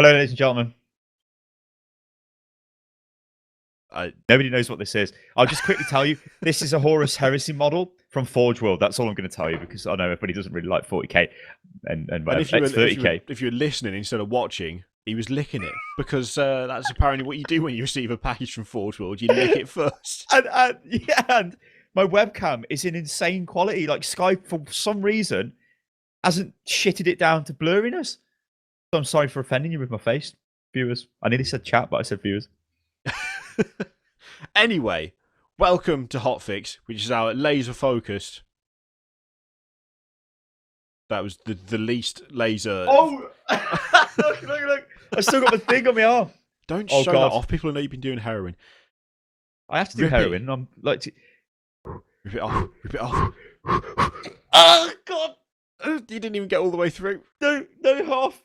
Hello, ladies and gentlemen. Nobody knows what this is. I'll just quickly tell you, this is a Horus Heresy model from Forge World. That's all I'm going to tell you because I know everybody doesn't really like 40k and whatever. If you it's 30k. if you were listening instead of watching, he was licking it because that's apparently what you do when you receive a package from Forge World. You lick it first. and my webcam is in insane quality. Like Skype, for some reason, hasn't shitted it down to blurriness. So I'm sorry for offending you with my face, viewers. I nearly said chat, but I said viewers. Anyway, welcome to HotFix, which is our laser focused. That was the least laser. Oh, look! I still got the thing on my arm. Don't show that off. People know you've been doing heroin. I have to do heroin. I'm like, rip it off. Rip it off. Oh God! You didn't even get all the way through. No, half.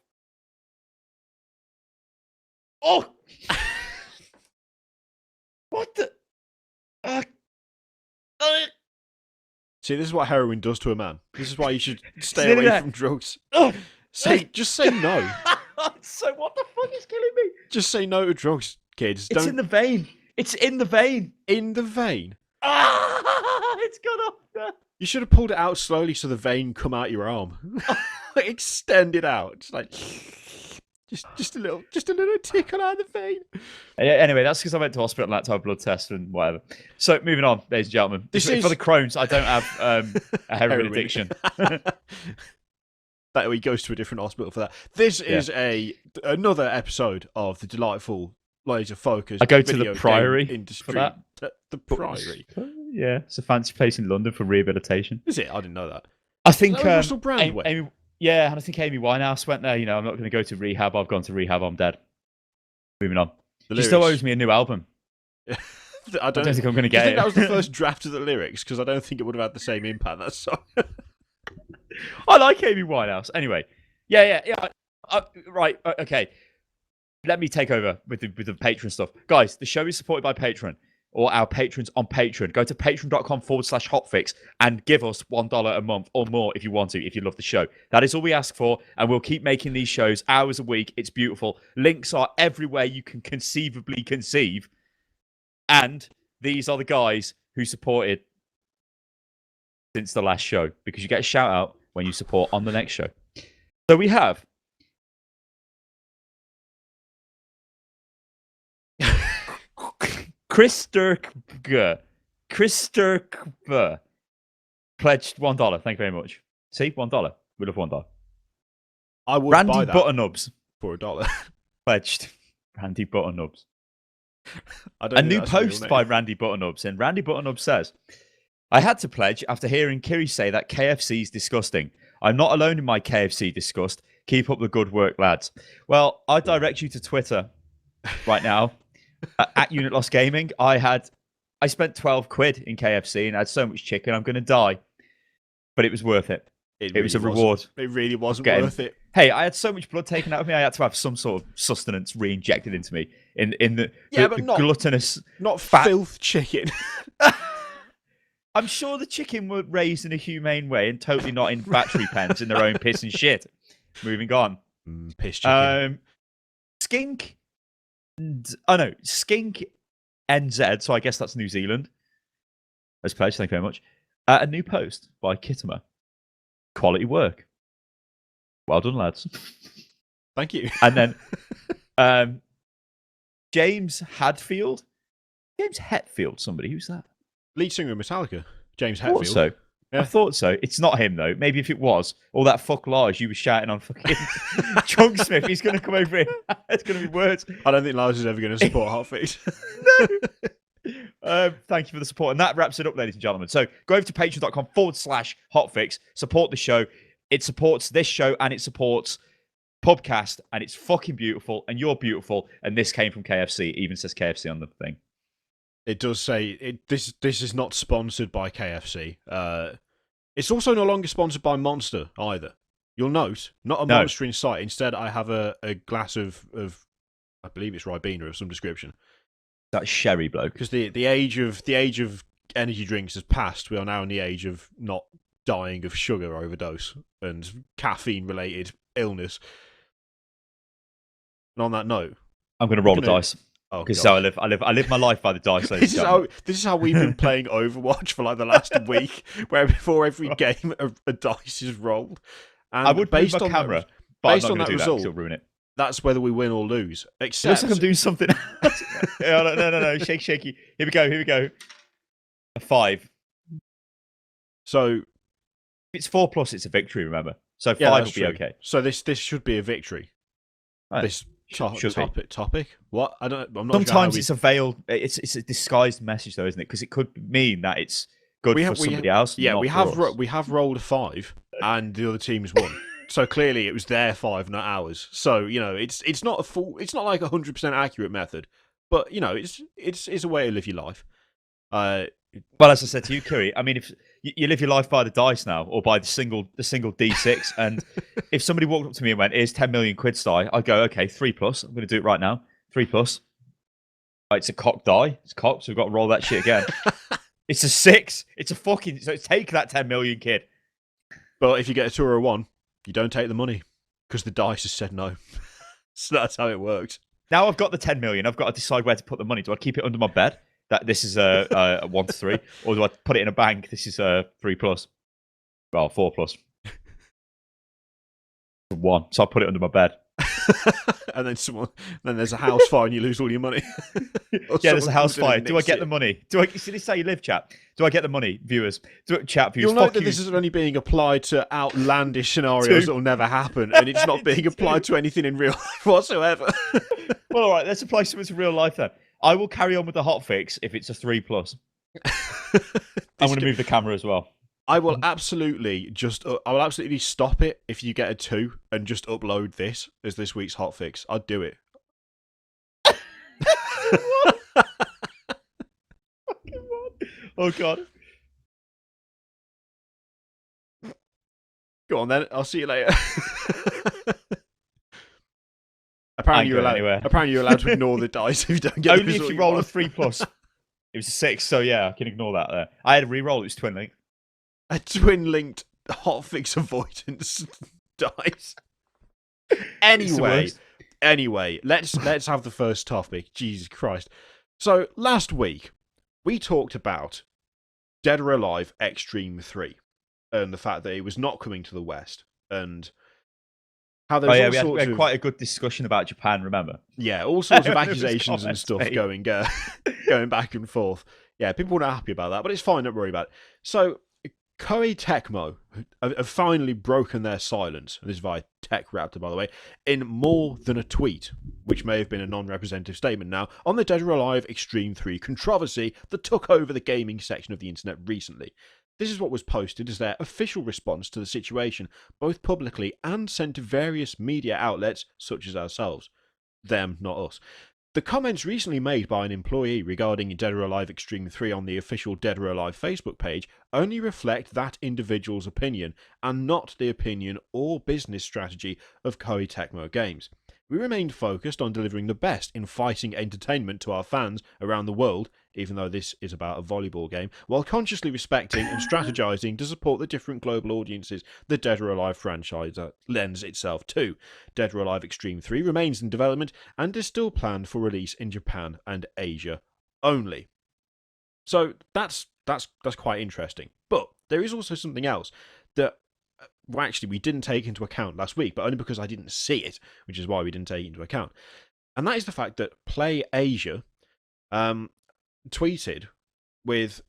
Oh. What the? See, this is what heroin does to a man. This is why you should stay away from drugs. Just say no. So what the fuck is killing me? Just say no to drugs, kids. It's in the vein. It's in the vein. In the vein? It's gone off there. You should have pulled it out slowly so the vein come out your arm. Extend it out. Just like... Just a little tickle out of the vein. Anyway, that's because I went to hospital and had to have a blood test and whatever. So moving on, ladies and gentlemen. For the Crohn's, I don't have a heroin addiction. That he goes to a different hospital for that. This is another episode of the delightful laser focus. I go to the Priory industry. For that. The Priory. Yeah, it's a fancy place in London for rehabilitation. Is it? I didn't know that. I think Russell Brand went. Yeah, and I think Amy Winehouse went there. You know, I'm not going to go to rehab. I've gone to rehab. I'm dead. Moving on. She still owes me a new album. I don't think I'm going to get it. I think that was the first draft of the lyrics because I don't think it would have had the same impact. That song. I like Amy Winehouse. Anyway, yeah. Right. Okay. Let me take over with the Patreon stuff, guys. The show is supported by Patreon. Or our patrons on Patreon. Go to patreon.com/hotfix and give us $1 a month or more if you want to, if you love the show. That is all we ask for, and we'll keep making these shows hours a week. It's beautiful. Links are everywhere you can conceivably conceive. And these are the guys who supported since the last show, because you get a shout out when you support on the next show. So we have... Chris Sturkber pledged $1. Thank you very much. See, $1. We love $1. I would Randy buy that Butternubs for $1. Pledged. Randy Butternubs. A new post by Randy Butternubs, and Randy Butternubs says, "I had to pledge after hearing Kiri say that KFC is disgusting. I'm not alone in my KFC disgust. Keep up the good work, lads." Well, I direct you to Twitter right now. At Unit Lost Gaming, I spent 12 quid in KFC and I had so much chicken, I'm going to die. But it was worth it. It was a reward. It really wasn't worth it. Hey, I had so much blood taken out of me, I had to have some sort of sustenance re-injected into me in the not gluttonous... Not filth chicken. I'm sure the chicken were raised in a humane way and totally not in battery pens in their own piss and shit. Moving on. Piss chicken. Skink... Oh no, Skink NZ, so I guess that's New Zealand. As pledged, thank you very much. A new post by Kittimer. Quality work. Well done, lads. Thank you. And then James Hadfield. James Hetfield, somebody. Who's that? Lead singer of Metallica. James Hetfield. So. Yeah. I thought so. It's not him, though. Maybe if it was, all that fuck Lars you were shouting on fucking Chunksmith, he's going to come over here. It's going to be words. I don't think Lars is ever going to support HotFix. No. Thank you for the support. And that wraps it up, ladies and gentlemen. So go over to patreon.com/hotfix. Support the show. It supports this show and it supports Pubcast. And it's fucking beautiful. And you're beautiful. And this came from KFC. It even says KFC on the thing. It does say this is not sponsored by KFC. It's also no longer sponsored by Monster either. You'll note, not a Monster in sight. Instead, I have a glass of I believe it's Ribena of some description. That's sherry, bloke. Because the age of energy drinks has passed. We are now in the age of not dying of sugar overdose and caffeine related illness. And on that note, I'm going to roll the dice. Oh, because so I live my life by the dice. This is how we've been playing Overwatch for like the last week, where before every game a dice is rolled. And I would move my camera, but I'm not going to do that because it'll ruin it. That's whether we win or lose. Except... It looks like I'm doing something else. No. Shaky. Here we go. A 5. So if it's 4+, it's a victory, remember. So 5 will be okay. So this should be a victory. Right. This topic. What? I'm not Sometimes sure it's a veiled, it's a disguised message though, isn't it? Because it could mean that it's good for somebody else. Yeah, we have rolled a 5 and the other team's won. So clearly it was their 5, not ours. So, it's not it's not like 100% accurate method, but it's a way to live your life. Well, as I said to you, Kiri, I mean, if you live your life by the dice now, or by the single D6, and if somebody walked up to me and went, "Here's 10 million quid, Sty," I'd go, "Okay, 3+. I'm going to do it right now. 3+. Right, it's a cocked die. It's cocked, so we've got to roll that shit again. It's a 6. It's a fucking. So take that 10 million, kid. But if you get a 2 or a 1, you don't take the money because the dice has said no. So that's how it works. Now I've got the 10 million. I've got to decide where to put the money. Do I keep it under my bed? That this is a 1 to 3, or do I put it in a bank? This is a 3+. Well, 4+. 1. So I put it under my bed. And then there's a house fire and you lose all your money. Yeah, there's a house fire. Do I get the money? See, this is how you live, chat. Do I get the money, viewers? Chat viewers. You'll note that this is only being applied to outlandish scenarios that will never happen, and it's not being applied to anything in real life whatsoever. Well, all right, let's apply something to real life then. I will carry on with the hotfix if it's a 3+. I'm going to move the camera as well. I will absolutely stop it if you get a 2 and just upload this as this week's hotfix. I'd do it. Oh god. Go on then. I'll see you later. Apparently you're allowed to ignore the dice if you don't get only if you roll a 3+. It was a 6, so yeah, I can ignore that there. I had a re-roll. It was twin link. A twin-linked hotfix avoidance dice. Anyway, let's have the first topic. Jesus Christ. So last week we talked about Dead or Alive Xtreme 3 and the fact that it was not coming to the West and how there's we had quite a good discussion about Japan. Remember? Yeah, all sorts of accusations and stuff going back and forth. Yeah, people were not happy about that, but it's fine. Don't worry about it. So Koei Tecmo have finally broken their silence, and this is via Tech Raptor, by the way, in more than a tweet, which may have been a non-representative statement now, on the Dead or Alive Xtreme 3 controversy that took over the gaming section of the internet recently. This is what was posted as their official response to the situation, both publicly and sent to various media outlets, such as ourselves. Them, not us. The comments recently made by an employee regarding Dead or Alive Xtreme 3 on the official Dead or Alive Facebook page only reflect that individual's opinion, and not the opinion or business strategy of Koei Tecmo Games. We remained focused on delivering the best in fighting entertainment to our fans around the world, even though this is about a volleyball game, while consciously respecting and strategizing to support the different global audiences the Dead or Alive franchise lends itself to. Dead or Alive Xtreme 3 remains in development and is still planned for release in Japan and Asia only. So that's quite interesting. But there is also something else that actually we didn't take into account last week, but only because I didn't see it, which is why we didn't take it into account. And that is the fact that Play Asia tweeted with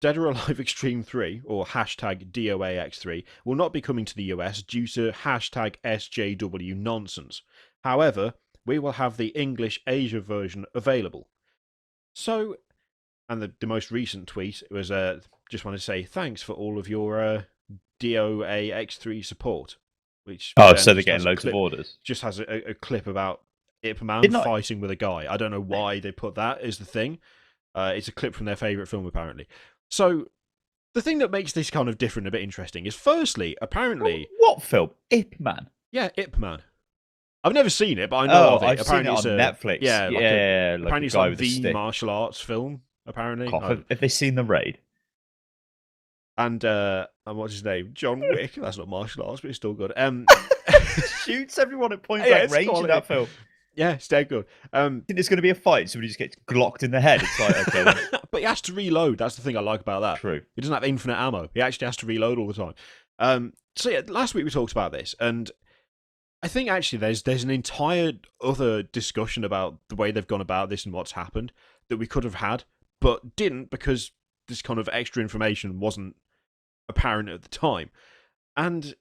Dead or Alive Xtreme 3, or hashtag DOAX3, will not be coming to the US due to hashtag SJW nonsense. However, we will have the English Asia version available. So, and the most recent tweet was, just want to say thanks for all of your DOAX3 support. Which so they're getting loads of orders. Just has a clip about Ip Man fighting with a guy. I don't know why they put that as the thing. It's a clip from their favourite film, apparently. So, the thing that makes this kind of different, a bit interesting, is firstly, apparently... What film? Ip Man? Yeah, Ip Man. I've never seen it, but I know of it. I've apparently seen it on Netflix. Yeah, apparently it's like the martial arts film, apparently. Have they seen The Raid? And what's his name? John Wick. That's not martial arts, but it's still good. Shoots everyone at point blank range in that film. Yeah, it's dead good. I think there's going to be a fight. Somebody just gets glocked in the head. It's like, okay, then. But he has to reload. That's the thing I like about that. True. He doesn't have infinite ammo. He actually has to reload all the time. So yeah, last week we talked about this, and I think actually there's an entire other discussion about the way they've gone about this and what's happened that we could have had, but didn't because this kind of extra information wasn't apparent at the time. And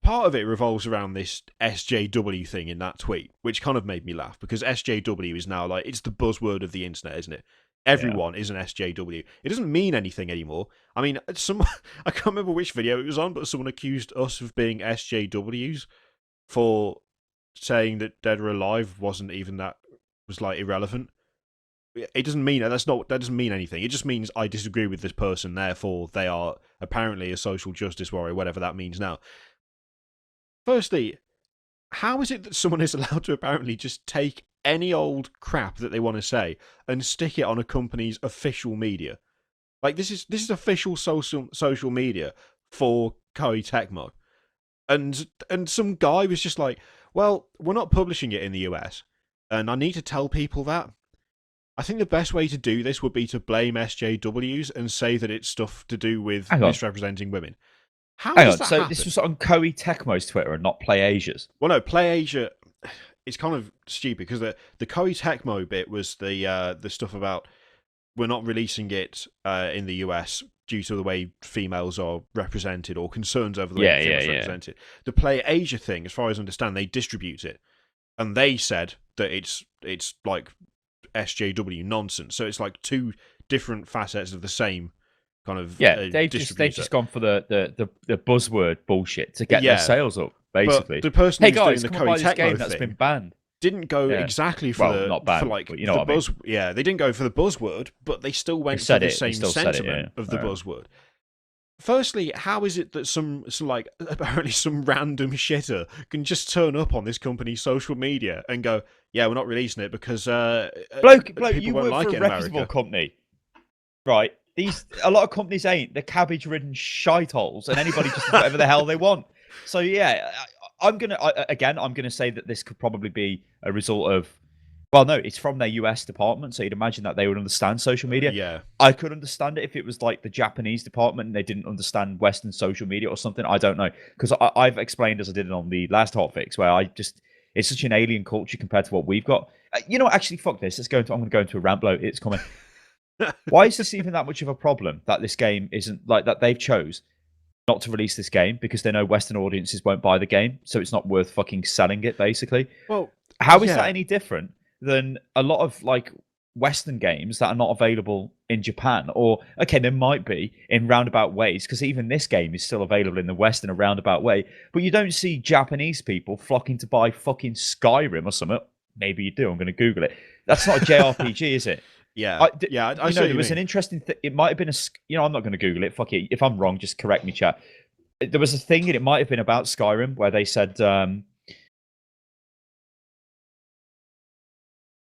part of it revolves around this SJW thing in that tweet, which kind of made me laugh because SJW is now like, it's the buzzword of the internet, isn't it? Everyone is an SJW. It doesn't mean anything anymore. I mean, I can't remember which video it was on, but someone accused us of being SJWs for saying that Dead or Alive wasn't even that, was like irrelevant. It doesn't mean that doesn't mean anything. It just means I disagree with this person, therefore they are apparently a social justice warrior, whatever that means now. Firstly, how is it that someone is allowed to apparently just take any old crap that they want to say and stick it on a company's official media? Like this is official social media for Koei Tecmo. And some guy was just like, well, we're not publishing it in the US, and I need to tell people that. I think the best way to do this would be to blame SJWs and say that it's stuff to do with misrepresenting women. How does that happen? This was on Koei Tecmo's Twitter and not PlayAsia's. Well, no, PlayAsia. It's kind of stupid because the Koei Tecmo bit was the stuff about we're not releasing it in the US due to the way females are represented or concerns over the way females are represented. The PlayAsia thing, as far as I understand, they distribute it, and they said that it's like SJW nonsense. So it's like two different facets of the same kind of they've just gone for the buzzword bullshit to get their sales up, basically. But the person who's doing the Koei Tecmo game that's been banned didn't go exactly for not banned, for like but you know the buzz. I mean. Yeah, they didn't go for the buzzword, but they still went for the same sentiment of the buzzword. Firstly, how is it that some like apparently some random shitter can just turn up on this company's social media and go, yeah, we're not releasing it because bloke, people you won't work like for it a in reputable America. company, right? A lot of companies ain't. They're cabbage-ridden shitholes, and anybody just does whatever the hell they want. So yeah, I'm gonna say that this could probably be a result of. Well, no, it's from their US department, so you'd imagine that they would understand social media. Yeah, I could understand it if it was like the Japanese department and they didn't understand Western social media or something. I don't know, because I've explained as I did it on the last hotfix, where it's such an alien culture compared to what we've got. You know, actually, fuck this. I'm going to go into a rant blow. It's coming. Why is this even that much of a problem that this game isn't like that they've chose not to release this game because they know Western audiences won't buy the game, so it's not worth fucking selling it, basically. Well, how is that any different than a lot of like Western games that are not available in Japan? Or okay, there might be in roundabout ways, because even this game is still available in the West in a roundabout way, but you don't see Japanese people flocking to buy fucking Skyrim or something. Maybe you do. I'm going to Google it. That's not a JRPG, is it? Yeah, I know there was an interesting thing. It might have been I'm not going to Google it. Fuck it. If I'm wrong, just correct me, chat. There was a thing, and it might have been about Skyrim, where they said Skyrim.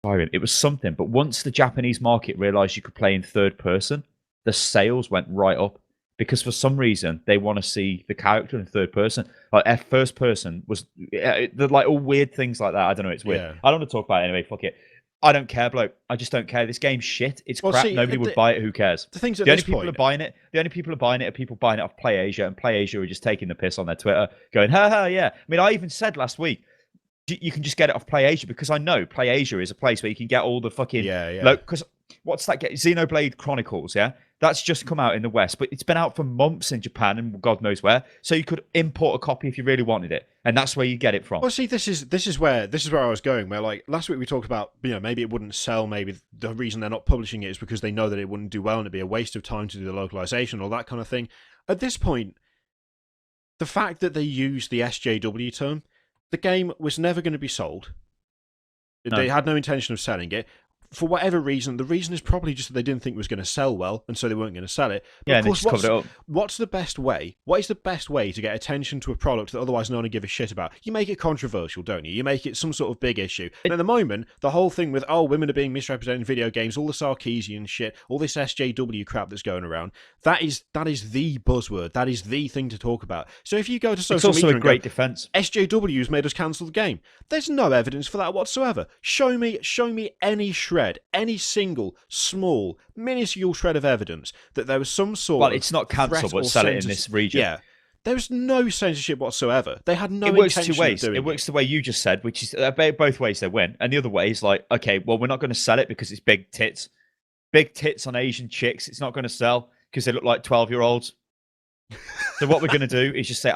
It was something, but once the Japanese market realized you could play in third person, the sales went right up because for some reason they want to see the character in third person. Like first person was like all weird things like that. I don't know. It's weird. Yeah. I don't want to talk about it anyway. Fuck it. I don't care, bloke. I just don't care. This game's shit. It's crap. See, Nobody would buy it. Who cares? The things at the only this people point... are buying it. The only people are buying it are people buying it off PlayAsia, and PlayAsia are just taking the piss on their Twitter, going, "Ha ha, yeah." I mean, I even said last week you can just get it off PlayAsia because I know PlayAsia is a place where you can get all the fucking because what's that? Xenoblade Chronicles, yeah. That's just come out in the West, but it's been out for months in Japan and God knows where. So you could import a copy if you really wanted it, and that's where you get it from. Well, see, this is where I was going. Where like last week we talked about, maybe it wouldn't sell. Maybe the reason they're not publishing it is because they know that it wouldn't do well and it'd be a waste of time to do the localization, all that kind of thing. At this point, the fact that they use the SJW term, the game was never going to be sold. No. They had no intention of selling it. for whatever reason, the reason is probably just that they didn't think it was going to sell well, and so they weren't going to sell it. But Yeah, of and they course, just covered it up. what's the best way? What is the best way to get attention to a product that otherwise no one would give a shit about? You make it controversial, don't you? You make it some sort of big issue. And at the moment, the whole thing with, women are being misrepresented in video games, all the Sarkeesian shit, all this SJW crap that's going around, that is the buzzword. That is the thing to talk about. So if you go to social media, It's also a great defense. SJW's made us cancel the game. There's no evidence for that whatsoever. Show me any shred, any single small, minuscule shred of evidence that there was some sort Well, of it's not cancel, but sell it in this region. Yeah. There was no censorship whatsoever. They had no It works intention two ways. of doing It works the way you just said, which is both ways they win. And the other way is like, okay, well, we're not going to sell it because it's big tits. Big tits on Asian chicks. It's not going to sell because they look like 12-year-olds. So what we're going to do is just say,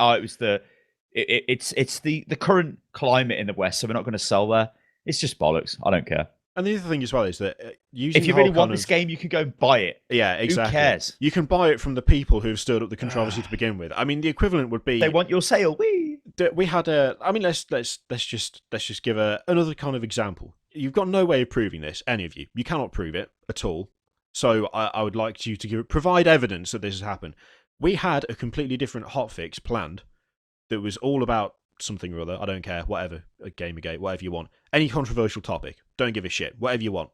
it's the current climate in the West, so we're not going to sell there. It's just bollocks. I don't care. And the other thing as well is that using if you really want this game, you can go and buy it. Yeah, exactly. Who cares? You can buy it from the people who've stirred up the controversy to begin with. I mean, the equivalent would be they want your sale. We had let's just give another kind of example. You've got no way of proving this, any of you. You cannot prove it at all. So I would like you to provide evidence that this has happened. We had a completely different hotfix planned that was all about something or other. I don't care. Whatever. A Gamergate, whatever you want. Any controversial topic. Don't give a shit. Whatever you want.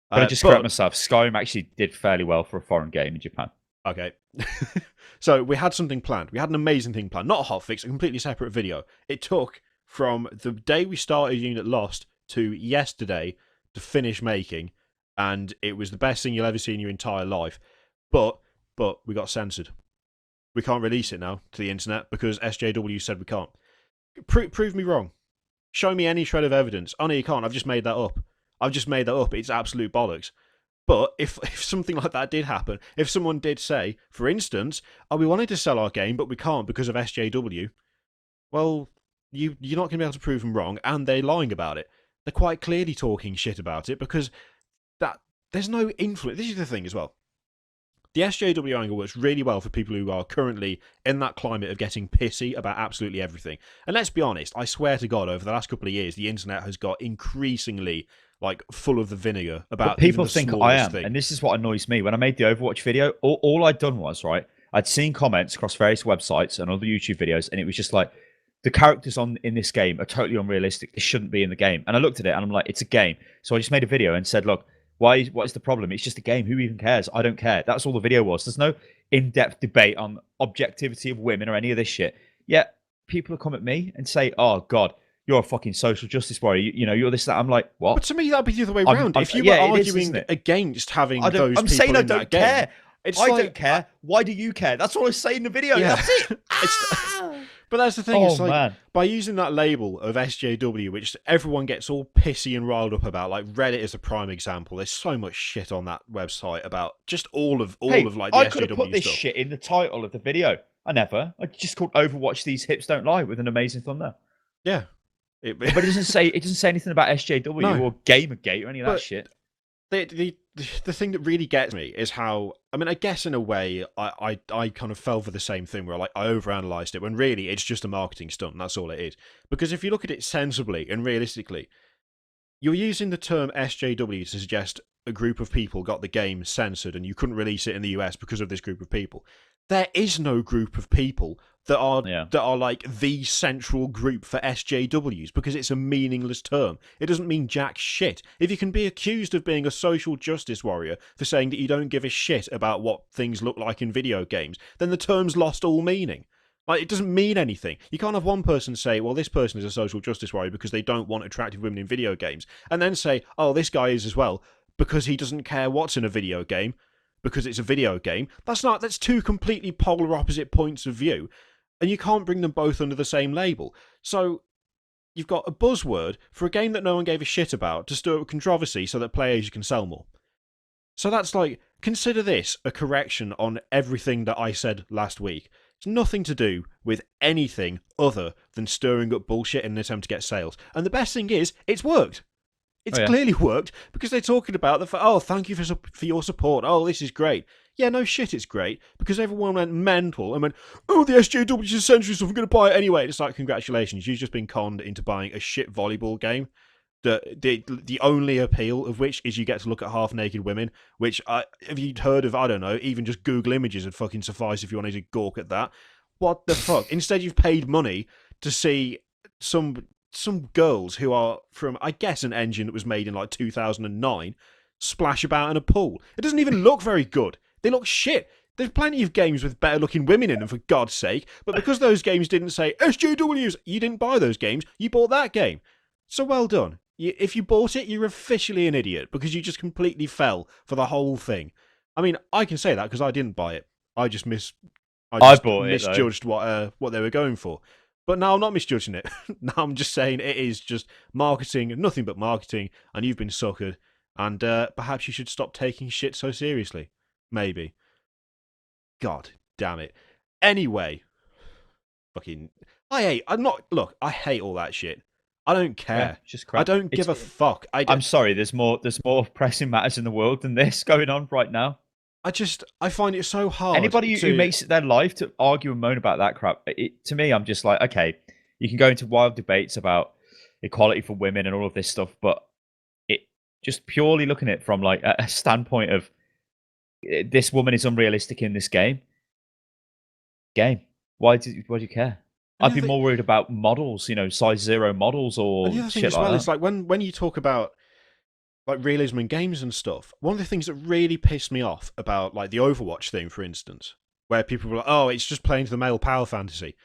But I just correct myself. Skyrim actually did fairly well for a foreign game in Japan. Okay. So we had something planned. We had an amazing thing planned. Not a hotfix, a completely separate video. It took from the day we started Unit Lost to yesterday to finish making, and it was the best thing you'll ever see in your entire life. But we got censored. We can't release it now to the internet because SJW said we can't. Prove me wrong. Show me any shred of evidence. Oh no, you can't. I've just made that up. It's absolute bollocks. But if something like that did happen, if someone did say, for instance, we wanted to sell our game, but we can't because of SJW, well, you're not going to be able to prove them wrong, and they're lying about it. They're quite clearly talking shit about it because there's no influence. This is the thing as well. The SJW angle works really well for people who are currently in that climate of getting pissy about absolutely everything. And let's be honest, I swear to God, over the last couple of years, the internet has got increasingly full of the vinegar about but people think I am, thing. And this is what annoys me. When I made the Overwatch video, all I'd done was, right, I'd seen comments across various websites and other YouTube videos, and it was just like, the characters in this game are totally unrealistic. They shouldn't be in the game. And I looked at it and I'm like, it's a game. So I just made a video and said, look, what is the problem? It's just a game. Who even cares? I don't care. That's all the video was. There's no in-depth debate on objectivity of women or any of this shit. Yet people will come at me and say, oh, God, you're a fucking social justice warrior. You're this, that. I'm like, what? But to me, that'd be the other way around. If you were arguing against having those people saying I in don't that care. Game, I don't care. Why do you care? That's all I say in the video. Yeah. That's it. But that's the thing. It's man. By using that label of SJW, which everyone gets all pissy and riled up about, like Reddit is a prime example. There's so much shit on that website about just all of the I SJW could have put this stuff. shit in the title of the video. I just called Overwatch These Hips Don't Lie with an amazing thumbnail. Yeah. But it doesn't say anything about SJW or Gamergate or any of that shit. The thing that really gets me is how, I mean, I guess in a way I kind of fell for the same thing where I overanalyzed it when really it's just a marketing stunt and that's all it is. Because if you look at it sensibly and realistically, you're using the term SJW to suggest a group of people got the game censored and you couldn't release it in the US because of this group of people. There is no group of people that are like the central group for SJWs because it's a meaningless term. It doesn't mean jack shit. If you can be accused of being a social justice warrior for saying that you don't give a shit about what things look like in video games, then the term's lost all meaning. Like, it doesn't mean anything. You can't have one person say, well, this person is a social justice warrior because they don't want attractive women in video games, and then say, oh, this guy is as well because he doesn't care what's in a video game because it's a video game. That's two completely polar opposite points of view. And you can't bring them both under the same label. So you've got a buzzword for a game that no one gave a shit about to stir up controversy so that players can sell more. So that's like, consider this a correction on everything that I said last week. It's nothing to do with anything other than stirring up bullshit in an attempt to get sales. And the best thing is, it's worked. It's clearly worked because they're talking about thank you for your support. Oh, this is great. Yeah, no shit, it's great because everyone went mental and went, oh, the SJW is censoring stuff, I'm going to buy it anyway. It's like, congratulations, you've just been conned into buying a shit volleyball game. The only appeal of which is you get to look at half-naked women, which if you'd heard of, I don't know, even just Google images would fucking suffice if you wanted to gawk at that. What the fuck? Instead, you've paid money to see some girls who are from, I guess, an engine that was made in like 2009 splash about in a pool. It doesn't even look very good. They look shit. There's plenty of games with better looking women in them, for God's sake. But because those games didn't say SJWs, you didn't buy those games. You bought that game. So well done. If you bought it, you're officially an idiot because you just completely fell for the whole thing. I mean, I can say that because I didn't buy it. I just misjudged what they were going for. But now I'm not misjudging it. Now I'm just saying it is just marketing, nothing but marketing, and you've been suckered. And perhaps you should stop taking shit so seriously. Maybe. God damn it. Anyway. I hate all that shit. I don't care. Yeah, just crap. I don't give a fuck. I'm sorry, there's more pressing matters in the world than this going on right now. I find it so hard. Anybody who makes it their life to argue and moan about that crap, to me, I'm just like, okay, you can go into wild debates about equality for women and all of this stuff, but it just purely looking at it from like a standpoint of this woman is unrealistic in this game. Why do you care? I'd be more worried about models, size 0 models or the other thing shit as well like is like when you talk about like realism in games and stuff, one of the things that really pissed me off about like the Overwatch thing, for instance, where people were like, "Oh, it's just playing to the male power fantasy."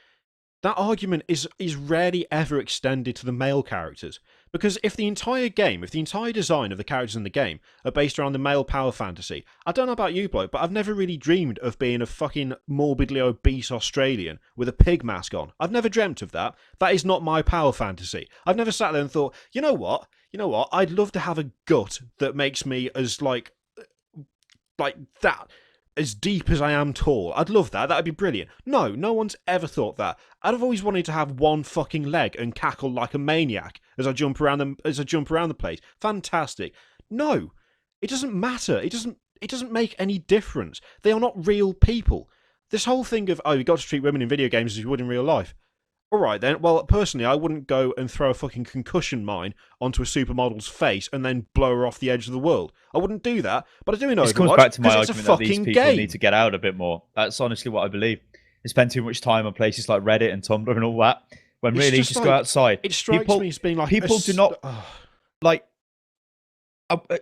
That argument is rarely ever extended to the male characters. Because if the entire design of the characters in the game are based around the male power fantasy, I don't know about you, bloke, but I've never really dreamed of being a fucking morbidly obese Australian with a pig mask on. I've never dreamt of that. That is not my power fantasy. I've never sat there and thought, you know what? I'd love to have a gut that makes me as like that. As deep as I am tall. I'd love that. That'd be brilliant. No one's ever thought that. I've always wanted to have one fucking leg and cackle like a maniac as I jump around the place. Fantastic. No, it doesn't matter. It doesn't make any difference. They are not real people. This whole thing of, you've got to treat women in video games as you would in real life. All right, then. Well, personally, I wouldn't go and throw a fucking concussion mine onto a supermodel's face and then blow her off the edge of the world. I wouldn't do that, but I do in Overwatch. This comes back to my argument that these people game. need to get out a bit more. That's honestly what I believe. They spend too much time on places like Reddit and Tumblr and all that, when really just go outside. It strikes me as being like... People do not...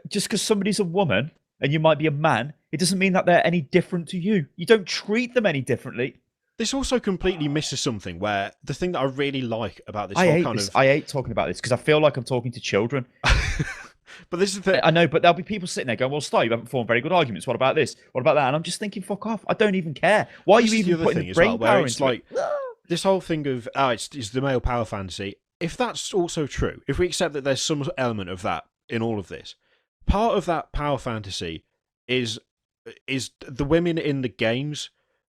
just because somebody's a woman and you might be a man, it doesn't mean that they're any different to you. You don't treat them any differently. This also completely misses something where the thing that I really like about this I hate talking about this because I feel like I'm talking to children. But this is the thing. I know, but there'll be people sitting there going, well, Star, you haven't formed very good arguments. What about this? What about that? And I'm just thinking, fuck off. I don't even care. Why are you even putting the brain power into it? This whole thing of, it's the male power fantasy. If that's also true, if we accept that there's some element of that in all of this, part of that power fantasy is the women in the games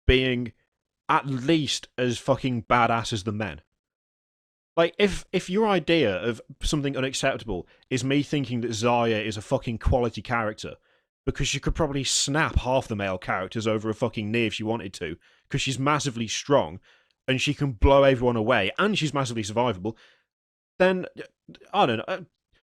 being at least as fucking badass as the men. Like, if your idea of something unacceptable is me thinking that Zarya is a fucking quality character, because she could probably snap half the male characters over a fucking knee if she wanted to, because she's massively strong, and she can blow everyone away, and she's massively survivable, then, I don't know,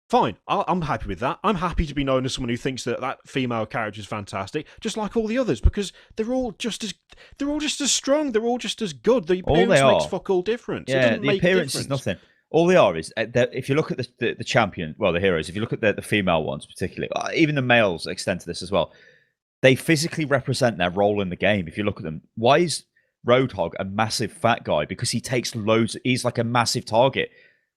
fine, I'm happy with that. I'm happy to be known as someone who thinks that female character is fantastic, just like all the others, because they're all just as strong. They're all just as good. The appearance makes fuck all difference. Yeah, the appearance is nothing. All they are is if you look at the champion, well, the heroes. If you look at the female ones, particularly, even the males extend to this as well. They physically represent their role in the game. If you look at them, why is Roadhog a massive fat guy? Because he takes loads. He's like a massive target.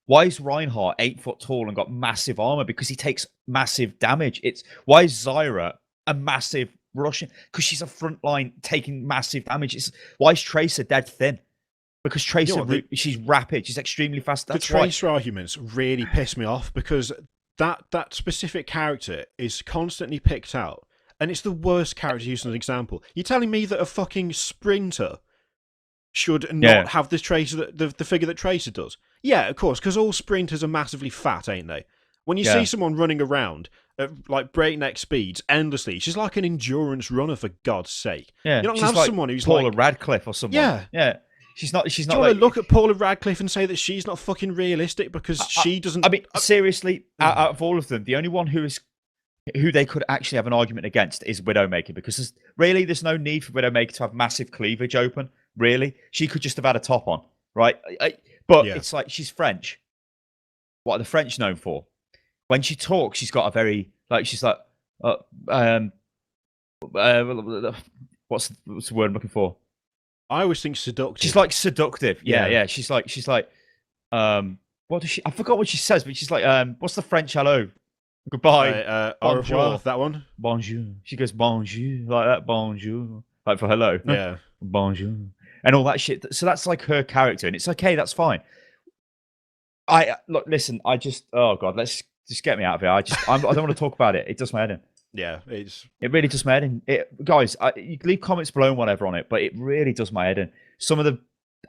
Why is Reinhardt 8 foot tall and got massive armor? Because he takes massive damage. Why is Zyra a massive Russian? Because she's a front line taking massive damage. Why is Tracer dead thin? Because Tracer, she's rapid. She's extremely fast. The Tracer arguments really piss me off because that specific character is constantly picked out, and it's the worst character used as an example. You're telling me that a fucking sprinter should not have this Tracer, the figure that Tracer does? Yeah, of course, because all sprinters are massively fat, ain't they? When you see someone running around at like breakneck speeds endlessly, she's like an endurance runner, for God's sake. Yeah, you're not she's gonna have like someone who's Paula like Radcliffe or someone. Yeah. She's not. She's Do not. you want Like, to look at Paula Radcliffe and say that she's not fucking realistic because she doesn't? I mean, seriously, out of all of them, the only one who they could actually have an argument against is Widowmaker, because there's no need for Widowmaker to have massive cleavage open. Really, she could just have had a top on, right? But it's like, she's French. What are the French known for? When she talks, she's got a very, like, she's like, what's the word I'm looking for? I always think seductive. She's like seductive. Yeah. She's like, what does she? I forgot what she says, but she's like, what's the French hello? Goodbye. Au revoir, that one. Bonjour. She goes bonjour, like that. Bonjour, like for hello. Yeah. Bonjour, and all that shit. So that's like her character, and it's okay. That's fine. Listen. Oh god, let's just get me out of here. I don't want to talk about it. It does my head in. Yeah, it really does my head in. Guys, you can leave comments below and whatever on it, but it really does my head in.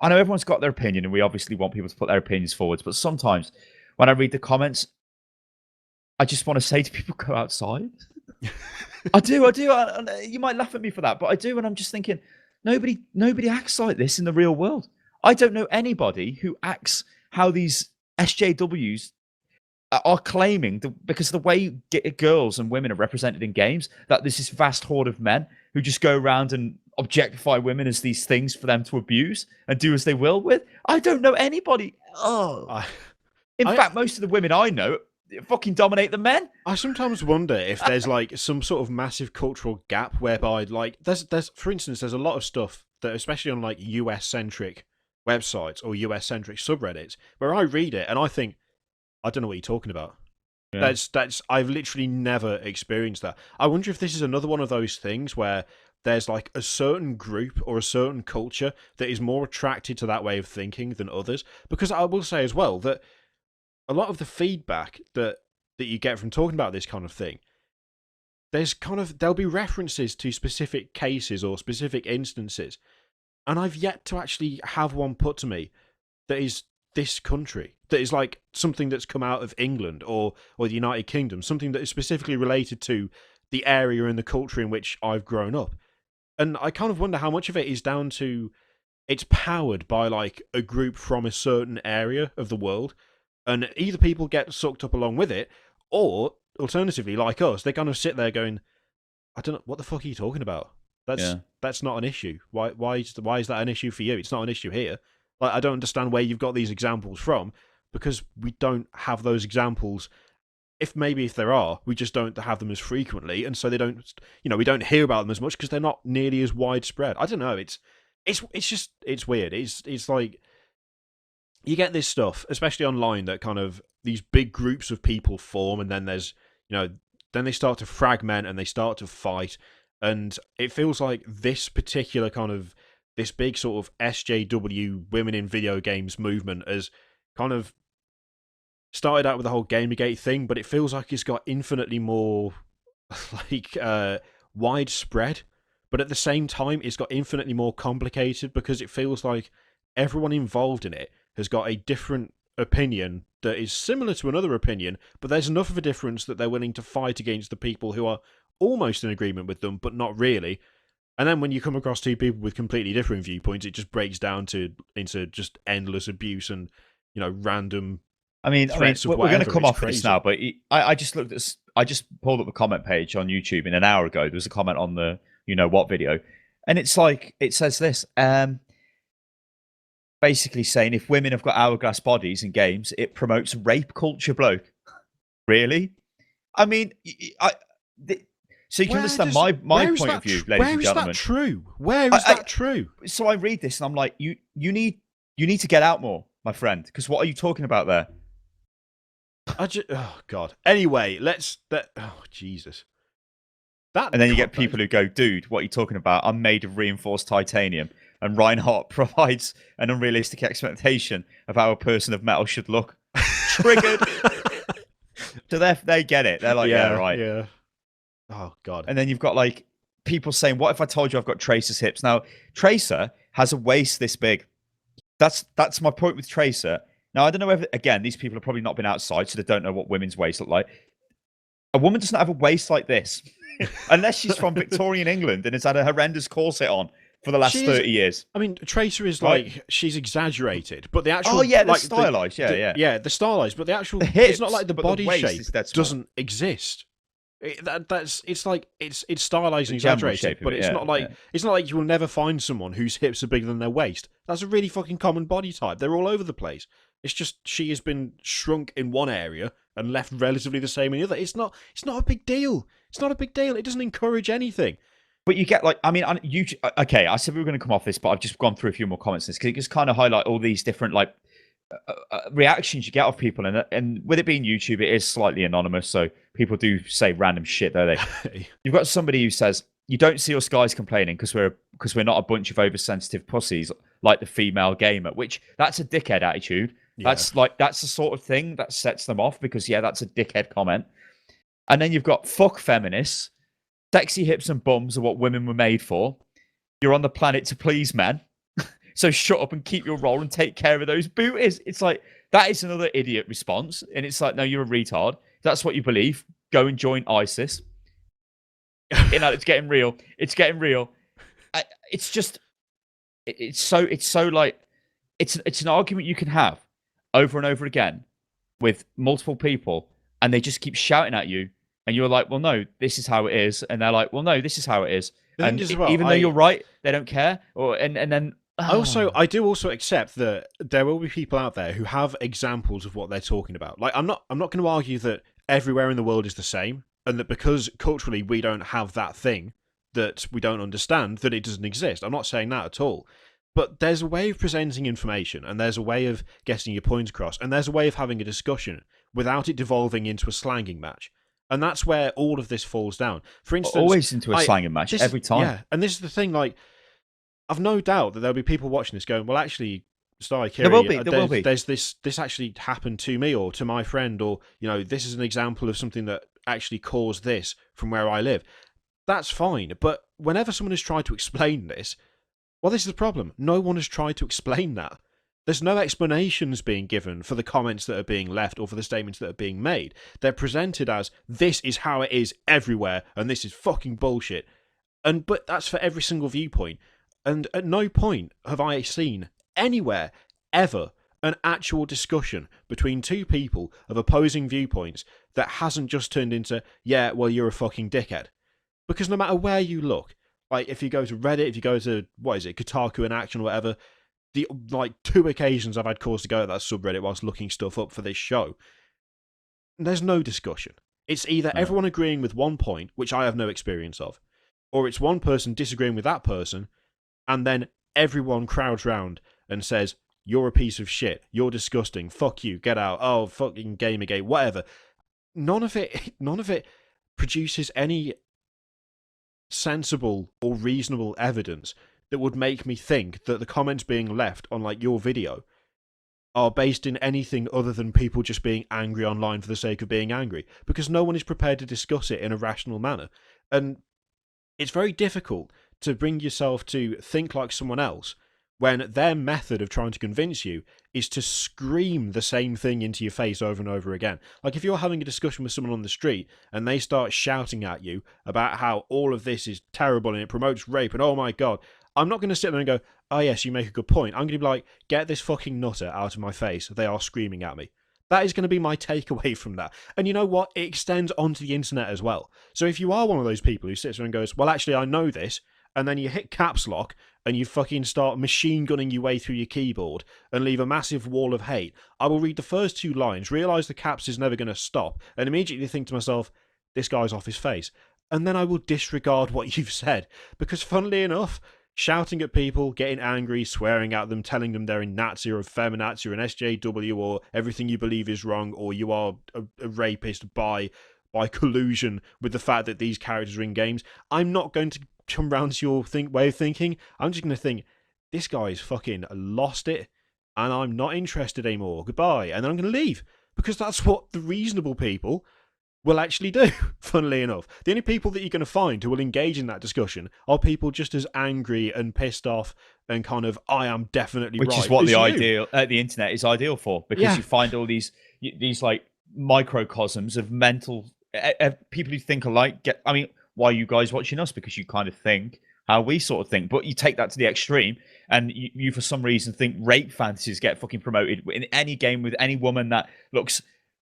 I know everyone's got their opinion, and we obviously want people to put their opinions forwards, but sometimes when I read the comments, I just want to say to people, go outside. I do. You might laugh at me for that, but I do, and I'm just thinking, nobody acts like this in the real world. I don't know anybody who acts how these SJWs are claiming, because the way girls and women are represented in games, that there's this vast horde of men who just go around and objectify women as these things for them to abuse and do as they will with. I don't know anybody. In fact, most of the women I know fucking dominate the men. I sometimes wonder if there's like some sort of massive cultural gap whereby, like, there's for instance, there's a lot of stuff that, especially on like US centric websites or US centric subreddits, where I read it and I think, I don't know what you're talking about. Yeah. I've literally never experienced that. I wonder if this is another one of those things where there's like a certain group or a certain culture that is more attracted to that way of thinking than others. Because I will say as well that a lot of the feedback that you get from talking about this kind of thing, there'll be references to specific cases or specific instances, and I've yet to actually have one put to me that is this country, that is like something that's come out of England or the United Kingdom, something that is specifically related to the area and the culture in which I've grown up. And I kind of wonder how much of it is down to, it's powered by like a group from a certain area of the world, and either people get sucked up along with it, or alternatively, like us, they kind of sit there going, I don't know, what the fuck are you talking about? That's not an issue. Why is that an issue for you? It's not an issue here. Like, I don't understand where you've got these examples from, because we don't have those examples. If there are, we just don't have them as frequently, and so they don't, we don't hear about them as much because they're not nearly as widespread. I don't know. It's weird. It's like, you get this stuff, especially online, that kind of these big groups of people form, and then there's, then they start to fragment and they start to fight, and it feels like this particular kind of, this big sort of SJW women in video games movement has kind of started out with the whole Gamergate thing, but it feels like it's got infinitely more like widespread, but at the same time it's got infinitely more complicated, because it feels like everyone involved in it has got a different opinion that is similar to another opinion, but there's enough of a difference that they're willing to fight against the people who are almost in agreement with them, but not really. And then when you come across two people with completely different viewpoints, it just breaks down into just endless abuse and, random. We're going to come off of this now, but I just pulled up the comment page on YouTube, and an hour ago there was a comment on the what video, and it's like, it says this, basically saying, if women have got hourglass bodies in games, it promotes rape culture, bloke. Really? I mean, so you can understand my point of view, ladies and gentlemen. Where is that true? Where is that true? So I read this and I'm like, you need to get out more, my friend, because what are you talking about there? Oh God. Anyway, oh Jesus. And then you get people who go, dude, what are you talking about? I'm made of reinforced titanium, and Reinhardt provides an unrealistic expectation of how a person of metal should look. Triggered. So they get it. They're like, yeah, right. Yeah. Oh God. And then you've got like people saying, what if I told you I've got Tracer's hips? Now, Tracer has a waist this big. That's my point with Tracer. Now, I don't know whether, again, these people have probably not been outside, so they don't know what women's waists look like. A woman doesn't have a waist like this, unless she's from Victorian England and has had a horrendous corset on for the last 30 years. I mean, Tracer is right? like, she's exagerrated, but the actual... Oh, yeah, like, the stylized, Yeah, the stylized, but the actual... The hips, it's not like the body shape doesn't exist. It's like it's stylized and exaggerated, but it's not like it's not like you will never find someone whose hips are bigger than their waist. That's a really fucking common body type. They're all over the place. It's just she has been shrunk in one area and left relatively the same in the other. It's not a big deal. It's not a big deal. It doesn't encourage anything. But you get like, I mean, on YouTube, okay, I said we were going to come off this, but I've just gone through a few more comments because it just kind of highlight all these different like reactions you get off people, and with it being YouTube, it is slightly anonymous, so people do say random shit, don't they? You've got somebody who says you don't see us guys complaining because we're not a bunch of oversensitive pussies like the female gamer, which that's a dickhead attitude. Yeah. That's the sort of thing that sets them off because that's a dickhead comment. And then you've got fuck feminists. Sexy hips and bums are what women were made for. You're on the planet to please men. So shut up and keep your role and take care of those booties. It's like, that is another idiot response. And it's like, no, you're a retard. If that's what you believe, go and join ISIS. It's getting real. It's getting real. It's just, it's so like, it's an argument you can have over and over again with multiple people, and they just keep shouting at you. And you're like, well, no, this is how it is. And they're like, well, no, this is how it is. And even though you're right, they don't care. And then... I do also accept that there will be people out there who have examples of what they're talking about. Like, I'm not going to argue that everywhere in the world is the same, and that because culturally we don't have that thing that we don't understand, that it doesn't exist. I'm not saying that at all. But there's a way of presenting information, and there's a way of getting your point across, and there's a way of having a discussion without it devolving into a slanging match. And that's where all of this falls down. For instance, always into a slanging match every time. Yeah, and this is the thing. Like, I've no doubt that there'll be people watching this going, "Well, actually, Star Kiri, there will be. There's this actually happened to me or to my friend, or this is an example of something that actually caused this from where I live." That's fine, but whenever someone has tried to explain this, well, this is the problem. No one has tried to explain that. There's no explanations being given for the comments that are being left or for the statements that are being made. They're presented as, this is how it is everywhere, and this is fucking bullshit. But that's for every single viewpoint. And at no point have I seen anywhere, ever, an actual discussion between two people of opposing viewpoints that hasn't just turned into, yeah, well, you're a fucking dickhead. Because no matter where you look, like if you go to Reddit, if you go to, Kotaku in Action or whatever, the two occasions I've had cause to go to that subreddit whilst looking stuff up for this show, there's no discussion. It's either everyone agreeing with one point, which I have no experience of, or it's one person disagreeing with that person, and then everyone crowds round and says, you're a piece of shit, you're disgusting, fuck you, get out, oh, fucking Gamergate, whatever. None of it produces any sensible or reasonable evidence that would make me think that the comments being left on your video are based in anything other than people just being angry online for the sake of being angry, because no one is prepared to discuss it in a rational manner. And it's very difficult to bring yourself to think like someone else when their method of trying to convince you is to scream the same thing into your face over and over again. Like if you're having a discussion with someone on the street and they start shouting at you about how all of this is terrible and it promotes rape and oh my god, I'm not going to sit there and go, oh yes, you make a good point. I'm going to be like, get this fucking nutter out of my face. They are screaming at me. That is going to be my takeaway from that. And you know what? It extends onto the internet as well. So if you are one of those people who sits there and goes, well, actually, I know this, and then you hit caps lock and you fucking start machine gunning your way through your keyboard and leave a massive wall of hate, I will read the first two lines, realise the caps is never going to stop, and immediately think to myself, this guy's off his face. And then I will disregard what you've said. Because funnily enough, shouting at people, getting angry, swearing at them, telling them they're a Nazi or a feminazi or an SJW or everything you believe is wrong or you are a rapist by collusion with the fact that these characters are in games, I'm not going to come round to your way of thinking. I'm just going to think, this guy's fucking lost it and I'm not interested anymore. Goodbye. And then I'm going to leave. Because that's what the reasonable people will actually do, funnily enough. The only people that you're going to find who will engage in that discussion are people just as angry and pissed off and kind of, I am definitely right. Which is what the internet is ideal for, because you find all these microcosms of mental people who think alike. Why are you guys watching us? Because you kind of think how we sort of think. But you take that to the extreme, and you for some reason think rape fantasies get fucking promoted in any game with any woman that looks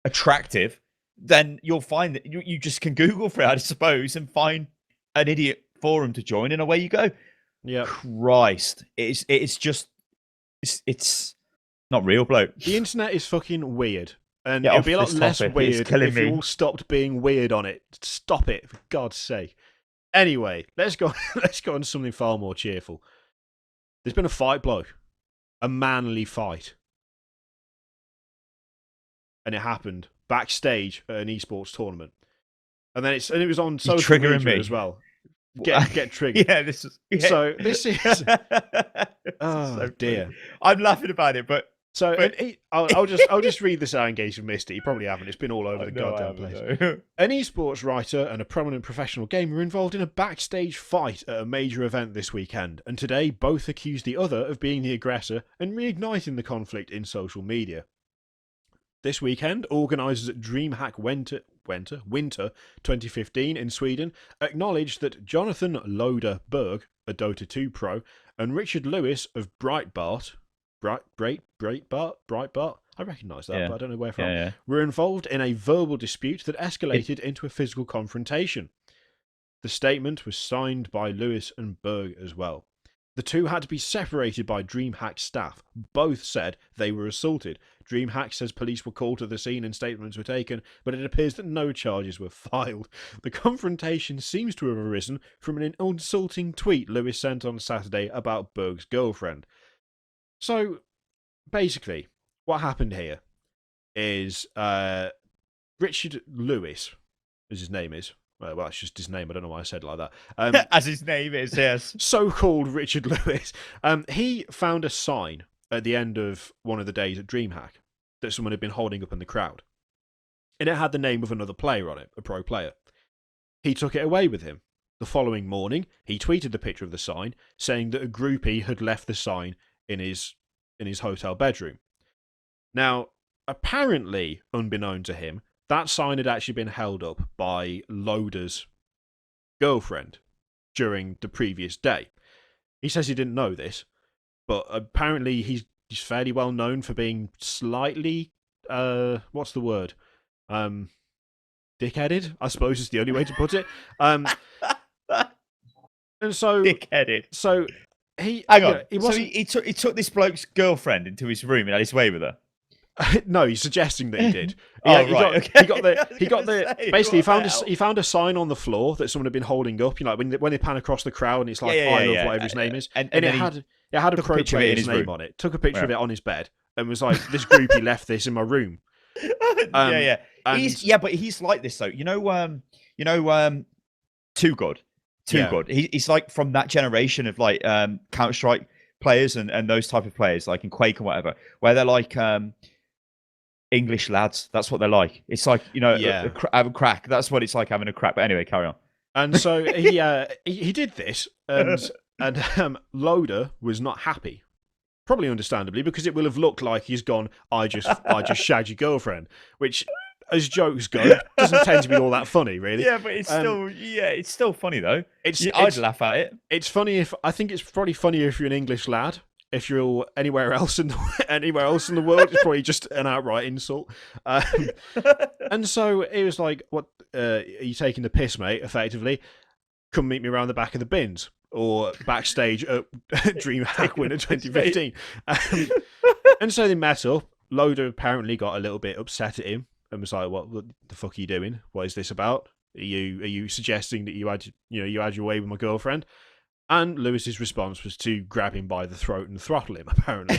attractive, then you'll find that you just can Google for it, I suppose, and find an idiot forum to join, and away you go. Yeah. Christ, it's not real, bloke. The internet is fucking weird. And Yeah, it'd be a off lot this less topic, weird it's killing if me. you all stopped being weird on it. Stop it, for God's sake. Anyway, let's go on to something far more cheerful. There's been a fight, bloke. A manly fight. And it happened backstage at an esports tournament. And then it was on social media triggering me as well. Get triggered. Yeah, this is. Yeah. So this is. Oh so dear. funny. I'm laughing about it, but So but... I'll just read this out in case you missed it. You probably haven't. It's been all over the goddamn place. An esports writer and a prominent professional gamer were involved in a backstage fight at a major event this weekend, and today both accused the other of being the aggressor and reigniting the conflict in social media. This weekend, organisers at Dreamhack Winter 2015 in Sweden acknowledged that Jonathan Loader Berg, a Dota 2 pro, and Richard Lewis of Breitbart, I recognise that, but I don't know where from, were involved in a verbal dispute that escalated into a physical confrontation. The statement was signed by Lewis and Berg as well. The two had to be separated by Dreamhack staff. Both said they were assaulted. Dreamhack says police were called to the scene and statements were taken, but it appears that no charges were filed. The confrontation seems to have arisen from an insulting tweet Lewis sent on Saturday about Berg's girlfriend. So, basically, what happened here is Richard Lewis, as his name is. Well, that's just his name. I don't know why I said it like that. As his name is, yes. So-called Richard Lewis. He found a sign at the end of one of the days at Dreamhack that someone had been holding up in the crowd. And it had the name of another player on it, a pro player. He took it away with him. The following morning, he tweeted the picture of the sign, saying that a groupie had left the sign in his hotel bedroom. Now, apparently, unbeknown to him, that sign had actually been held up by Loader's girlfriend during the previous day. He says he didn't know this, but apparently he's fairly well known for being slightly, what's the word? Dickheaded, I suppose is the only way to put it. And so... Dickheaded. So... Hang on. So he took this bloke's girlfriend into his room and had his way with her. No, he's suggesting that he did. Okay. Basically, he found a sign on the floor that someone had been holding up. You know, when they pan across the crowd and it's like I love whatever his name is, and it had a pro player's name on it. Took a picture of it on his bed and was like, "This groupie left this in my room." But he's like this though. Too good. He's like from that generation of like Counter-Strike players and those type of players, like in Quake and whatever, where they're like English lads. That's what they're like. It's like, have a crack. That's what it's like having a crack. But anyway, carry on. And so he did this, and Loader was not happy. Probably understandably, because it will have looked like he's gone, I just shagged your girlfriend, which, as jokes go, doesn't tend to be all that funny, really. Yeah, but it's still funny though. I'd laugh at it. It's funny I think it's probably funnier if you're an English lad. If you're anywhere else in the world, it's probably just an outright insult. And so it was like, "What are you taking the piss, mate?" Effectively, come meet me around the back of the bins or backstage at Dreamhack Winter 2015. And so they met up. Loader apparently got a little bit upset at him and was like, "What the fuck are you doing? What is this about? Are you suggesting that you had your way with my girlfriend?" And Lewis's response was to grab him by the throat and throttle him, apparently.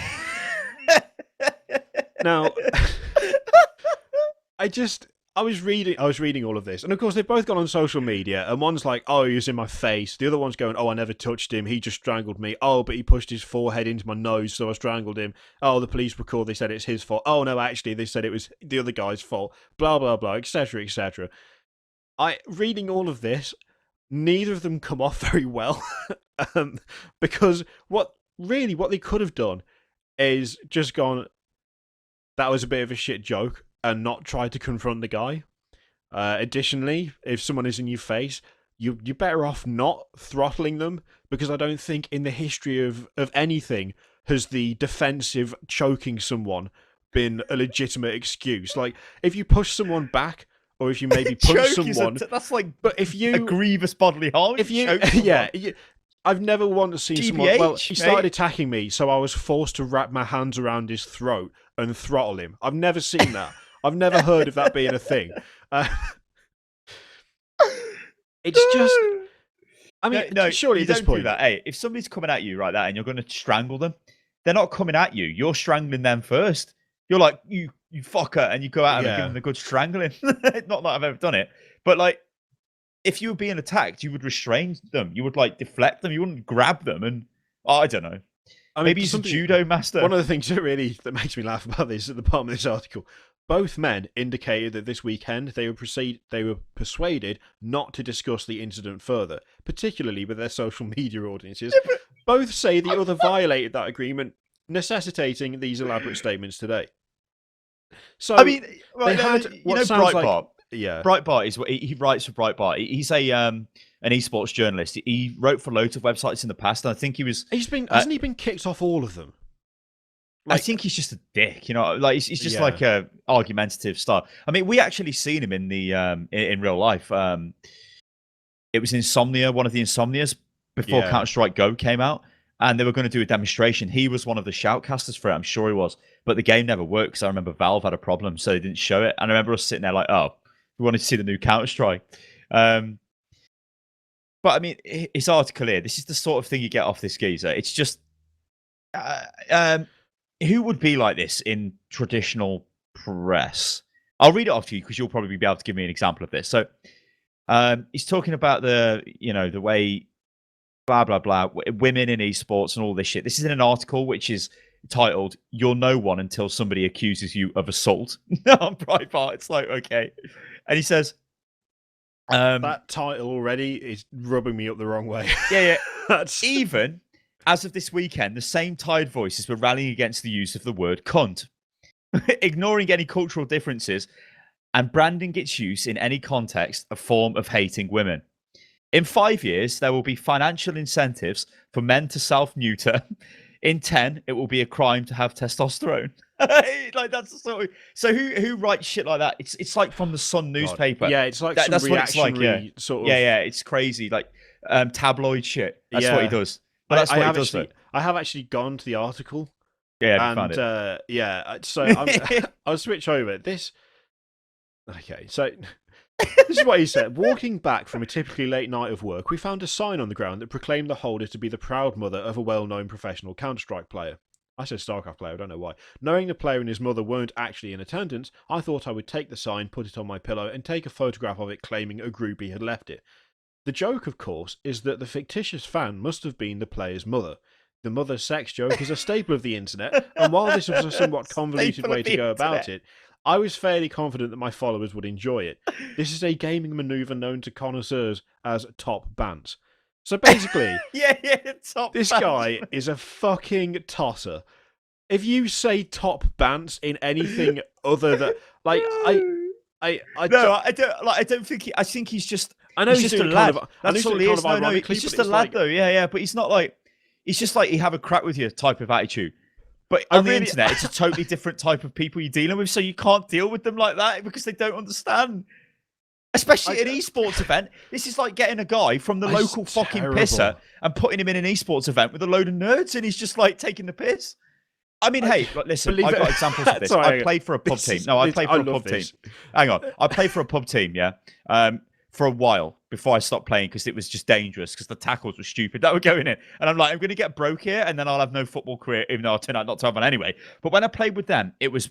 Now, I was reading all of this, and of course they've both gone on social media, and one's like, "Oh, he was in my face." The other one's going, "Oh, I never touched him. He just strangled me. Oh, but he pushed his forehead into my nose, so I strangled him. Oh, the police were called. They said it's his fault. Oh, no, actually, they said it was the other guy's fault. Blah, blah, blah, etc., etc." Reading all of this, neither of them come off very well, because what they could have done is just gone, "That was a bit of a shit joke," and not try to confront the guy. Additionally, if someone is in your face, you're better off not throttling them, because I don't think in the history of anything has the defensive choking someone been a legitimate excuse. Like, if you push someone back, or if you maybe punch someone, that's like, but if you a grievous bodily harm. if you yeah. I've never once seen someone. Well, he started attacking me, so I was forced to wrap my hands around his throat and throttle him. I've never seen that. I've never heard of that being a thing. It's just. I mean, no, surely you at this don't point, do that. Hey, if somebody's coming at you like that and you're going to strangle them, they're not coming at you. You're strangling them first. You're like, you fucker, and you go out and give them the good strangling. Not that I've ever done it, but like, if you were being attacked, you would restrain them. You would like deflect them. You wouldn't grab them. And I don't know. Maybe he's a judo master. One of the things that makes me laugh about this at the bottom of this article, both men indicated that this weekend they were persuaded not to discuss the incident further, particularly with their social media audiences. Both say the other violated that agreement, necessitating these elaborate statements today. So I mean, they had what sounds like. Yeah, Breitbart is what he writes for Breitbart. He's an esports journalist. He wrote for loads of websites in the past, and I think hasn't he been kicked off all of them? Like, I think he's just a dick, like he's just like a argumentative style. I mean, we actually seen him in the in real life. It was Insomnia, one of the Insomnias before Counter-Strike Go came out, and they were going to do a demonstration. He was one of the shoutcasters for it, I'm sure he was, but the game never worked because I remember Valve had a problem, so they didn't show it. And I remember us sitting there like, oh, we wanted to see the new Counter-Strike. But I mean, his article here, this is the sort of thing you get off this geezer. It's just, who would be like this in traditional press? I'll read it off to you because you'll probably be able to give me an example of this. So he's talking about the way blah, blah, blah, women in esports and all this shit. This is in an article which is titled, "You're no one until somebody accuses you of assault." On Breitbart, it's like, okay. And he says, that title already is rubbing me up the wrong way. Yeah. Even as of this weekend, the same tired voices were rallying against the use of the word cunt, ignoring any cultural differences and branding its use in any context a form of hating women. In 5 years, there will be financial incentives for men to self-neuter. In 10, it will be a crime to have testosterone. Like, that's the sort of... So who writes shit like that? It's like from the Sun newspaper. Yeah, it's like that's reactionary what it's like, sort of... Yeah, it's crazy. Like tabloid shit. That's what he does. But that's what he does, though. I have actually gone to the article. Yeah, and found it. So I'll switch over. Okay, so... This is what he said. Walking back from a typically late night of work, we found a sign on the ground that proclaimed the holder to be the proud mother of a well-known professional Counter-Strike player. I said StarCraft player, I don't know why. Knowing the player and his mother weren't actually in attendance, I thought I would take the sign, put it on my pillow, and take a photograph of it claiming a groupie had left it. The joke, of course, is that the fictitious fan must have been the player's mother. The mother sex joke is a staple of the internet, and while this was a somewhat convoluted way to go about it, I was fairly confident that my followers would enjoy it. This is a gaming maneuver known to connoisseurs as top bants. So basically, this guy is a fucking tosser. If you say top bants in anything other than I don't think I think he's just. I know he's just a lad. That's all he is. No, he's just a lad, though. Yeah. But he's not like. He's just like he have a crack with you type of attitude. But on the internet, it's a totally different type of people you're dealing with, so you can't deal with them like that because they don't understand. Especially an esports event. This is like getting a guy from the local fucking pisser and putting him in an esports event with a load of nerds, and he's just like taking the piss. I mean, hey, listen, I've got examples of this. I played for a pub team. No, I played for a pub team. Hang on. I played for a pub team, yeah, for a while before I stopped playing because it was just dangerous because the tackles were stupid that were going in. And I'm like, I'm going to get broke here and then I'll have no football career, even though I'll turn out not to have one anyway. But when I played with them, it was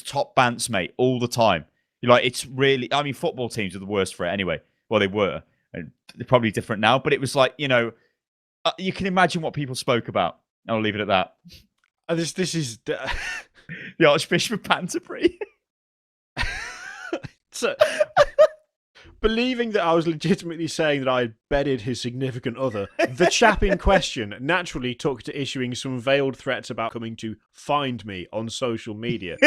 top bants, mate, all the time. Like, it's really, I mean, football teams are the worst for it anyway. Well, they were. And they're probably different now. But it was like, you can imagine what people spoke about. I'll leave it at that. This is... the Archbishop of Canterbury. So... Believing that I was legitimately saying that I had bedded his significant other, the chap in question naturally took to issuing some veiled threats about coming to find me on social media.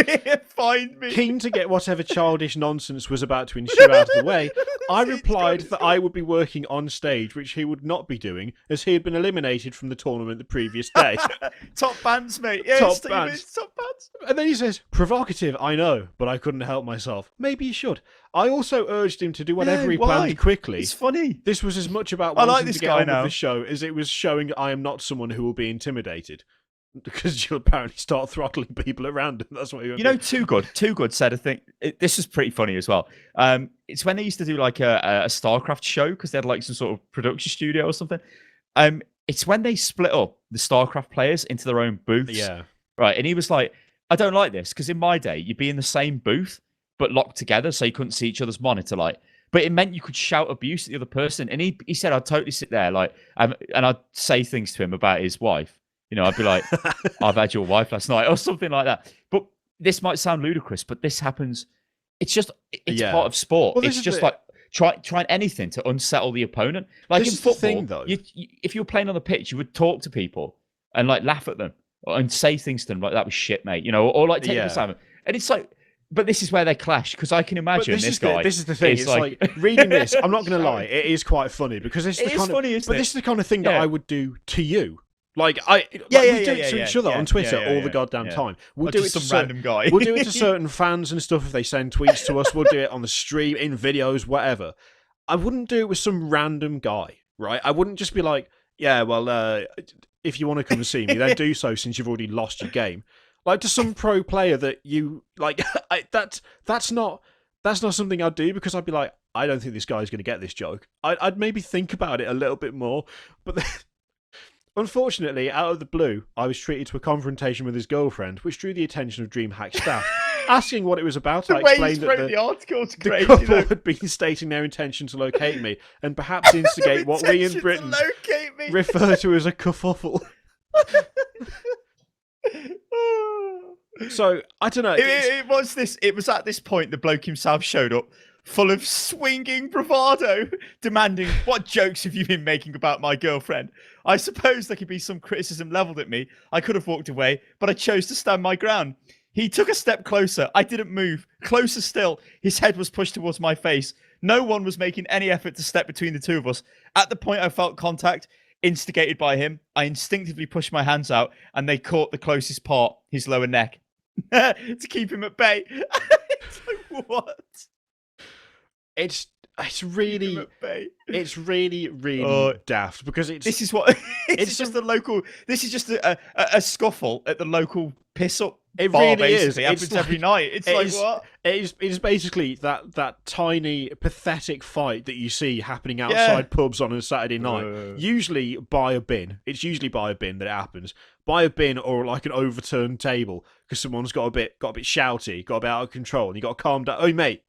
Find me. Keen to get whatever childish nonsense was about to ensue out of the way, I replied that I would be working on stage, which he would not be doing, as he had been eliminated from the tournament the previous day. Top bands, mate. Yeah, Top bands. Top bands. And then he says, provocative, I know, but I couldn't help myself. Maybe you should. I also urged him to do whatever he planned quickly. It's funny. This was as much about I wanting like this to get guy on now. with the show as it was showing I am not someone who will be intimidated. Because you'll apparently start throttling people around him. That's what you know. Too Good said a thing. This is pretty funny as well. It's when they used to do like a StarCraft show because they had like some sort of production studio or something. It's when they split up the StarCraft players into their own booths. Yeah. Right. And he was like, I don't like this because in my day you'd be in the same booth but locked together so you couldn't see each other's monitor. Like, but it meant you could shout abuse at the other person. And he said I'd totally sit there like, and I'd say things to him about his wife. You know, I'd be like, I've had your wife last night or something like that. But this might sound ludicrous, but this happens. It's part of sport. Well, it's just like trying anything to unsettle the opponent. Like this in football, thing, though. If you were playing on the pitch, you would talk to people and like laugh at them and say things to them like that was shit, mate. You know, or like take them aside. And it's like, but this is where they clash because I can imagine this guy. This is the thing. It's like reading this. I'm not going to lie. It is quite funny because this is the kind of. But this is the kind of thing that I would do to you. Like we do it to each other on Twitter all the goddamn time. We'll do it to some random guy. We'll do it to certain fans and stuff if they send tweets to us. We'll do it on the stream, in videos, whatever. I wouldn't do it with some random guy, right? I wouldn't just be like, yeah, well, if you want to come and see me, then do so since you've already lost your game. Like to some pro player that you like, that's not something I'd do because I'd be like, I don't think this guy's going to get this joke. I'd maybe think about it a little bit more, but. Unfortunately, out of the blue, I was treated to a confrontation with his girlfriend, which drew the attention of Dreamhack staff. Asking what it was about, I explained that the couple had been stating their intention to locate me and perhaps instigate what we in Britain refer to as a kerfuffle. So, I don't know. It was at this point the bloke himself showed up, full of swinging bravado, demanding, what jokes have you been making about my girlfriend? I suppose there could be some criticism levelled at me. I could have walked away, but I chose to stand my ground. He took a step closer. I didn't move. Closer still. His head was pushed towards my face. No one was making any effort to step between the two of us. At the point I felt contact, instigated by him, I instinctively pushed my hands out and they caught the closest part, his lower neck, to keep him at bay. It's like, what? It's really daft because this is what it's just a scuffle at the local piss up it bar. Really basically is. It happens every night. It's like what? It is basically that tiny pathetic fight that you see happening outside pubs on a Saturday night. Usually by a bin. It's usually by a bin that it happens. By a bin or like an overturned table because someone's got a bit shouty, got a bit out of control, and you got to calm down. Oh mate.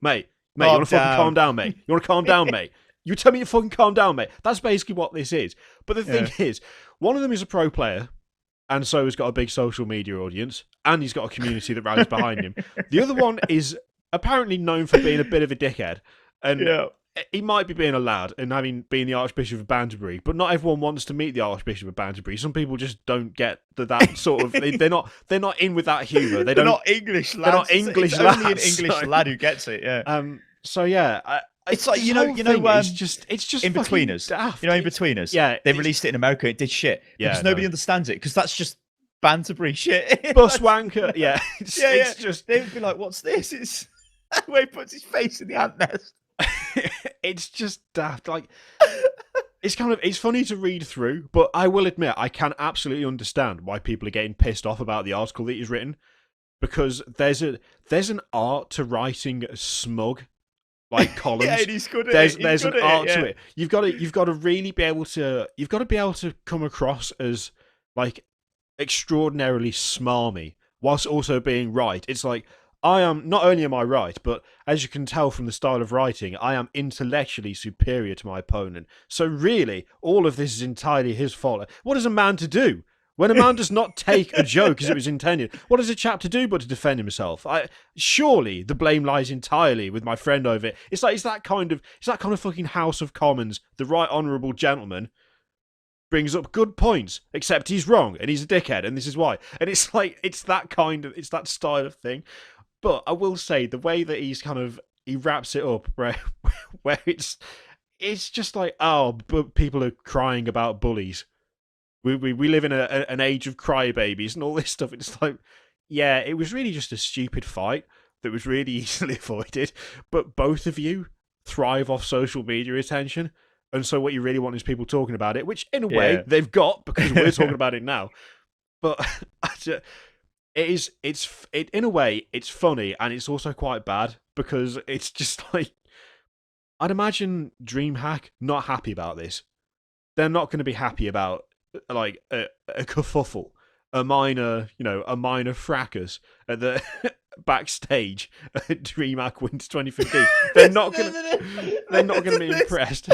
You want to fucking calm down, mate? You want to calm down, mate? You tell me to fucking calm down, mate. That's basically what this is. But the thing is, one of them is a pro player, and so he's got a big social media audience, and he's got a community that rallies behind him. The other one is apparently known for being a bit of a dickhead, and he might be being a lad and being the Archbishop of Banterbury, but not everyone wants to meet the Archbishop of Banterbury. Some people just don't get that sort of. They're not in with that humour. They're not English lads. They're not English it's lads. Only an English lad who gets it. Yeah. So yeah. It's like it's just in betweeners. Daft. In betweeners. Yeah, they released it in America. It did shit because nobody understands it because that's just Banterbury shit. Bus wanker. Yeah, it's just they would be like, "What's this?" It's where he puts his face in the ant nest. It's just daft. Like it's funny to read through, but I will admit I can absolutely understand why people are getting pissed off about the article that he's written because there's an art to writing smug. Like columns, and he's good at it. There's an art to it. You've got to really be able to come across as like extraordinarily smarmy whilst also being right. It's like not only am I right, but as you can tell from the style of writing, I am intellectually superior to my opponent. So really, all of this is entirely his fault. What is a man to do? When a man does not take a joke as it was intended, what does a chapter do but to defend himself? Surely the blame lies entirely with my friend over it. It's that kind of fucking House of Commons, the right honourable gentleman brings up good points, except he's wrong and he's a dickhead, and this is why. And it's that style of thing. But I will say the way that he wraps it up, where it's just like, oh, but people are crying about bullies. We live in an age of crybabies and all this stuff. It's like, yeah, it was really just a stupid fight that was really easily avoided. But both of you thrive off social media attention. And so what you really want is people talking about it, which in a way they've got because we're talking about it now. But in a way, it's funny and it's also quite bad because it's just like, I'd imagine Dreamhack not happy about this. They're not going to be happy about like a kerfuffle, a minor fracas at the backstage at Dreamhack Winter 2015. They're not going to be impressed.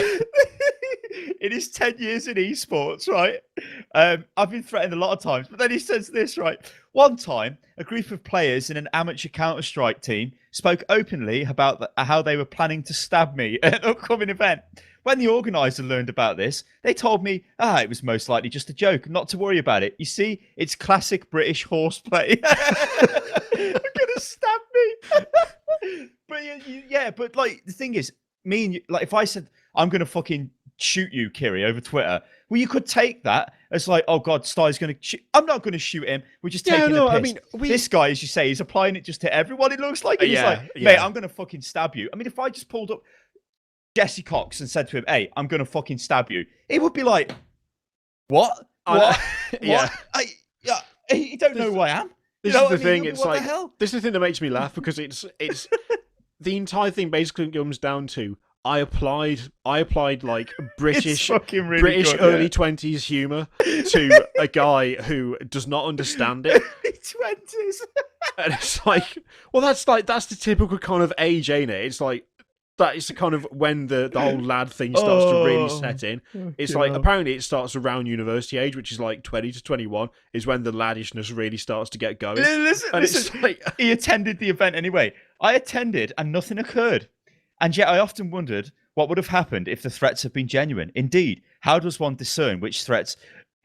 In his 10 years in esports, right? I've been threatened a lot of times, but then he says this, right? One time, a group of players in an amateur Counter-Strike team spoke openly about how they were planning to stab me at an upcoming event. When the organizer learned about this, they told me, it was most likely just a joke, not to worry about it. You see, it's classic British horseplay. They're gonna stab me. But like the thing is, me and you, like if I said I'm gonna fucking shoot you, Kiri, over Twitter, well, you could take that as like, oh god, Sty's gonna shoot. I'm not gonna shoot him. We're just taking the piss. I mean, this guy, as you say, is applying it just to everyone. It looks like he's like, mate, I'm gonna fucking stab you. I mean, if I just pulled up Jesse Cox and said to him, hey, I'm going to fucking stab you, he would be like, what? What? Yeah. You don't know who I am. This is the thing. It's like, this is the thing that makes me laugh because it's the entire thing basically comes down to I applied like British early 20s humor to a guy who does not understand it. Early 20s. And it's like, well, that's the typical kind of age, ain't it? It's like, that is kind of when the whole lad thing starts to really set in. It's like, apparently it starts around university age, which is like 20 to 21, is when the laddishness really starts to get going. Listen, like... He attended the event anyway. I attended and nothing occurred. And yet I often wondered what would have happened if the threats had been genuine. Indeed, how does one discern which threats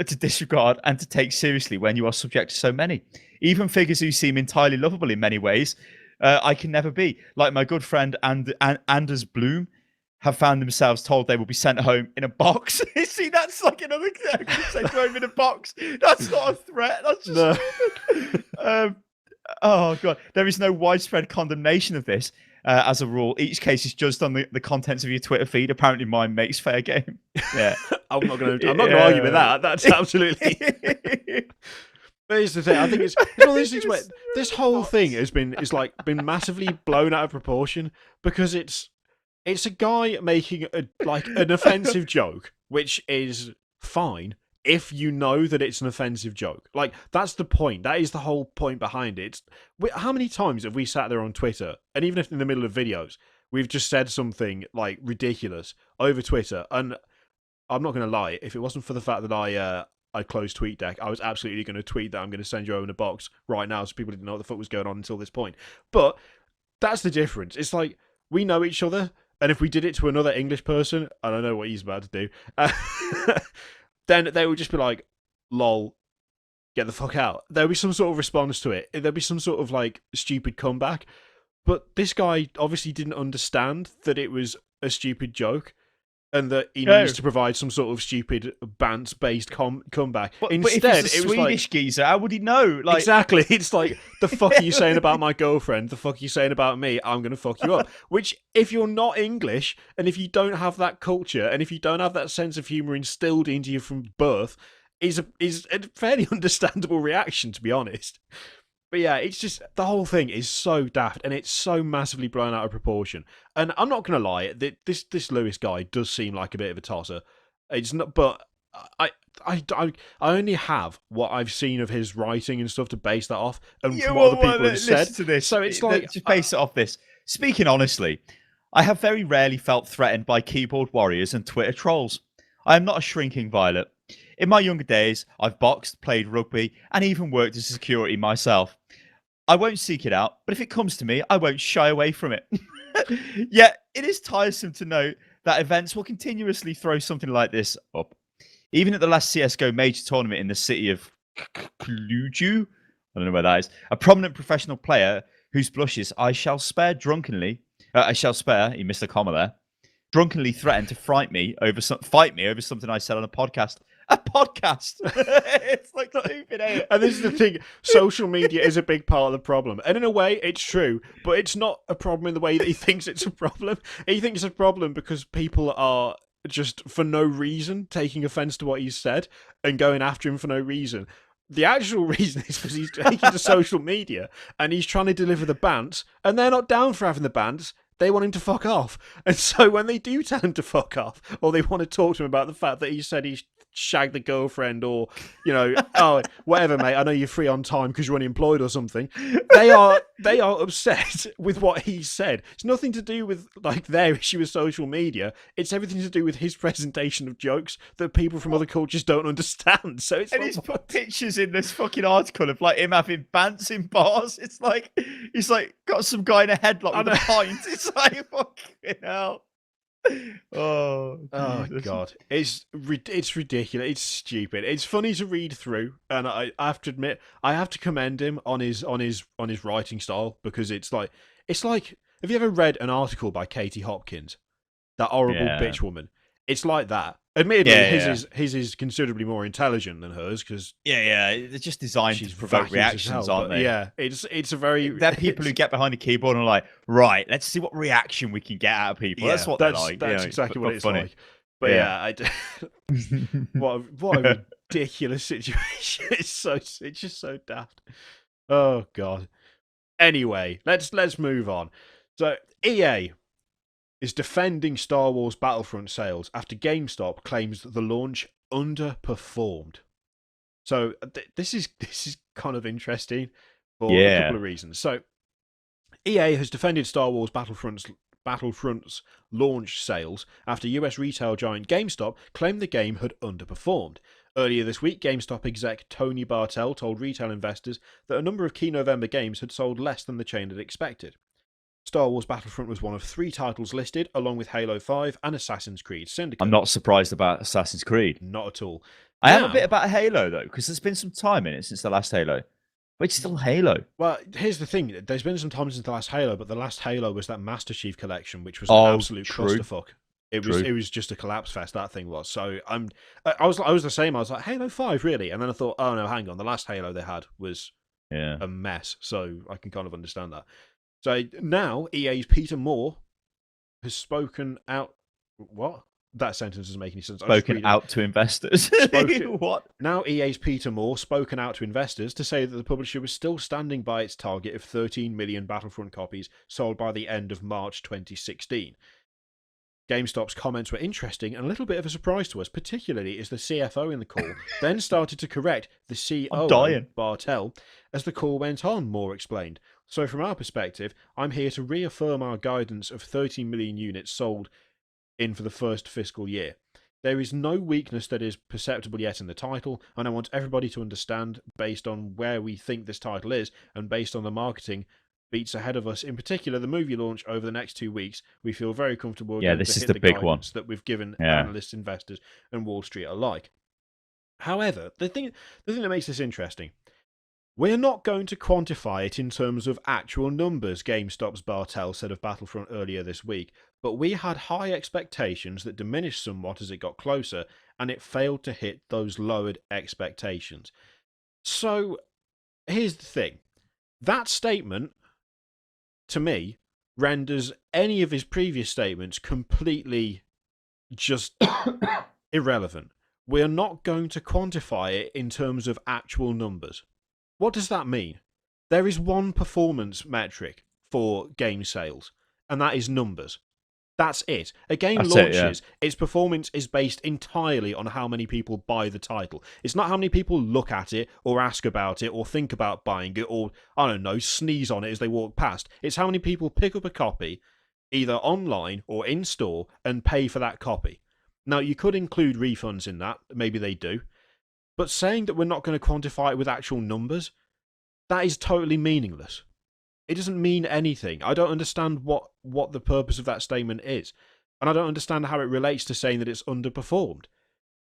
to disregard and to take seriously when you are subject to so many? Even figures who seem entirely lovable in many ways, I can never be. Like my good friend Anders Bloom have found themselves told they will be sent home in a box. See, that's like another thing. Say throw him in a box. That's not a threat. That's just stupid. Oh, God. There is no widespread condemnation of this. As a rule, each case is judged on the contents of your Twitter feed. Apparently mine makes fair game. Yeah. I'm not going to argue with that. That's absolutely... But here's the thing. I think it's one of these things where this whole thing has been massively blown out of proportion because it's a guy making an offensive joke, which is fine if you know that it's an offensive joke. Like, that's the point. That is the whole point behind it. How many times have we sat there on Twitter, and even if in the middle of videos, we've just said something like ridiculous over Twitter, and I'm not going to lie, if it wasn't for the fact that I closed TweetDeck, I was absolutely going to tweet that I'm going to send you home in a box right now so people didn't know what the fuck was going on until this point. But that's the difference. It's like, we know each other, and if we did it to another English person, I don't know what he's about to do, then they would just be like, lol, get the fuck out. There'll be some sort of response to it. There'll be some sort of like stupid comeback. But this guy obviously didn't understand that it was a stupid joke and that he needs to provide some sort of stupid bants-based comeback. Instead, but if it's a Swedish geezer, how would he know? Like... Exactly. It's like, the fuck are you saying about my girlfriend? The fuck are you saying about me? I'm going to fuck you up. Which, if you're not English, and if you don't have that culture, and if you don't have that sense of humour instilled into you from birth, is a fairly understandable reaction, to be honest. But yeah, it's just, the whole thing is so daft, and it's so massively blown out of proportion. And I'm not going to lie, this Lewis guy does seem like a bit of a tosser. It's not, but I only have what I've seen of his writing and stuff to base that off, and from what other people have said. To this. So it's like, just base it off this. Speaking honestly, I have very rarely felt threatened by keyboard warriors and Twitter trolls. I am not a shrinking violet. In my younger days, I've boxed, played rugby, and even worked as security myself. I won't seek it out, but if it comes to me, I won't shy away from it. Yet, it is tiresome to note that events will continuously throw something like this up. Even at the last CSGO major tournament in the city of Cluju, I don't know where that is, a prominent professional player whose blushes I shall spare, he missed a comma there, drunkenly threatened to fight me over something I said on a podcast. A podcast. It's like not even it. And this is the thing: social media is a big part of the problem, and in a way, it's true. But it's not a problem in the way that he thinks it's a problem. He thinks it's a problem because people are just for no reason taking offense to what he's said and going after him for no reason. The actual reason is because he's taking to social media and he's trying to deliver the bants, and they're not down for having the bants. They want him to fuck off. And so when they do tell him to fuck off, or they want to talk to him about the fact that he said he shagged the girlfriend, or, you know, oh, whatever, mate, I know you're free on time because you're unemployed or something, they are upset with what he said. It's nothing to do with, like, their issue with social media. It's everything to do with his presentation of jokes that people from other cultures don't understand. So it's, and he's put pictures in this fucking article of, like, him having bants in bars. It's like, he's, like, got some guy in a headlock with a pint. It's like, fucking hell. Oh God! It's ridiculous. It's stupid. It's funny to read through, and I have to admit, I have to commend him on his writing style, because it's like have you ever read an article by Katie Hopkins, that horrible bitch woman? It's like that. Admittedly, his is considerably more intelligent than hers, because they're just designed to provoke reactions, aren't they? Yeah, it's a very. They're people who get behind a keyboard and are like, right, let's see what reation we can get out of people. That's what they're like. That's exactly what it's funny. Like. But what a ridiculous situation! It's just so daft. Oh God. Anyway, let's move on. So EA is defending Star Wars Battlefront sales after GameStop claims that the launch underperformed. So this is kind of interesting for a couple of reasons. So EA has defended Star Wars Battlefront's launch sales after US retail giant GameStop claimed the game had underperformed. Earlier this week, GameStop exec Tony Bartel told retail investors that a number of key November games had sold less than the chain had expected. Star Wars Battlefront was one of 3 titles listed, along with Halo 5 and Assassin's Creed Syndicate. I'm not surprised about Assassin's Creed. Not at all. I am a bit about Halo, though, because there's been some time in it since the last Halo. But it's still Halo. Well, here's the thing. There's been some time since the last Halo, but the last Halo was that Master Chief collection, which was an absolute clusterfuck. It was just a collapse fest, that thing was. So I was the same. I was like, Halo 5, really? And then I thought, oh no, hang on. The last Halo they had was a mess. So I can kind of understand that. So now EA's Peter Moore has spoken out. What? That sentence doesn't make any sense. Spoken out to investors. What? Now EA's Peter Moore spoken out to investors to say that the publisher was still standing by its target of 13 million Battlefront copies sold by the end of March 2016. GameStop's comments were interesting and a little bit of a surprise to us, particularly as the CFO in the call then started to correct the COO, Bartel, as the call went on, Moore explained. So from our perspective, I'm here to reaffirm our guidance of 13 million units sold in for the first fiscal year. There is no weakness that is perceptible yet in the title, and I want everybody to understand, based on where we think this title is, and based on the marketing beats ahead of us, in particular the movie launch over the next 2 weeks, we feel very comfortable this is the big one that we've given analysts, investors, and Wall Street alike. However, the thing that makes this interesting, we're not going to quantify it in terms of actual numbers, GameStop's Bartel said of Battlefront earlier this week, but we had high expectations that diminished somewhat as it got closer, and it failed to hit those lowered expectations. So, here's the thing. That statement, to me, renders any of his previous statements completely just irrelevant. We're not going to quantify it in terms of actual numbers. What does that mean? There is one performance metric for game sales, and that is numbers. That's it. A game launches, its performance is based entirely on how many people buy the title. It's not how many people look at it, or ask about it, or think about buying it, or, I don't know, sneeze on it as they walk past. It's how many people pick up a copy, either online or in store, and pay for that copy. Now, you could include refunds in that. Maybe they do. But saying that we're not going to quantify it with actual numbers, that is totally meaningless. It doesn't mean anything. I don't understand what the purpose of that statement is. And I don't understand how it relates to saying that it's underperformed.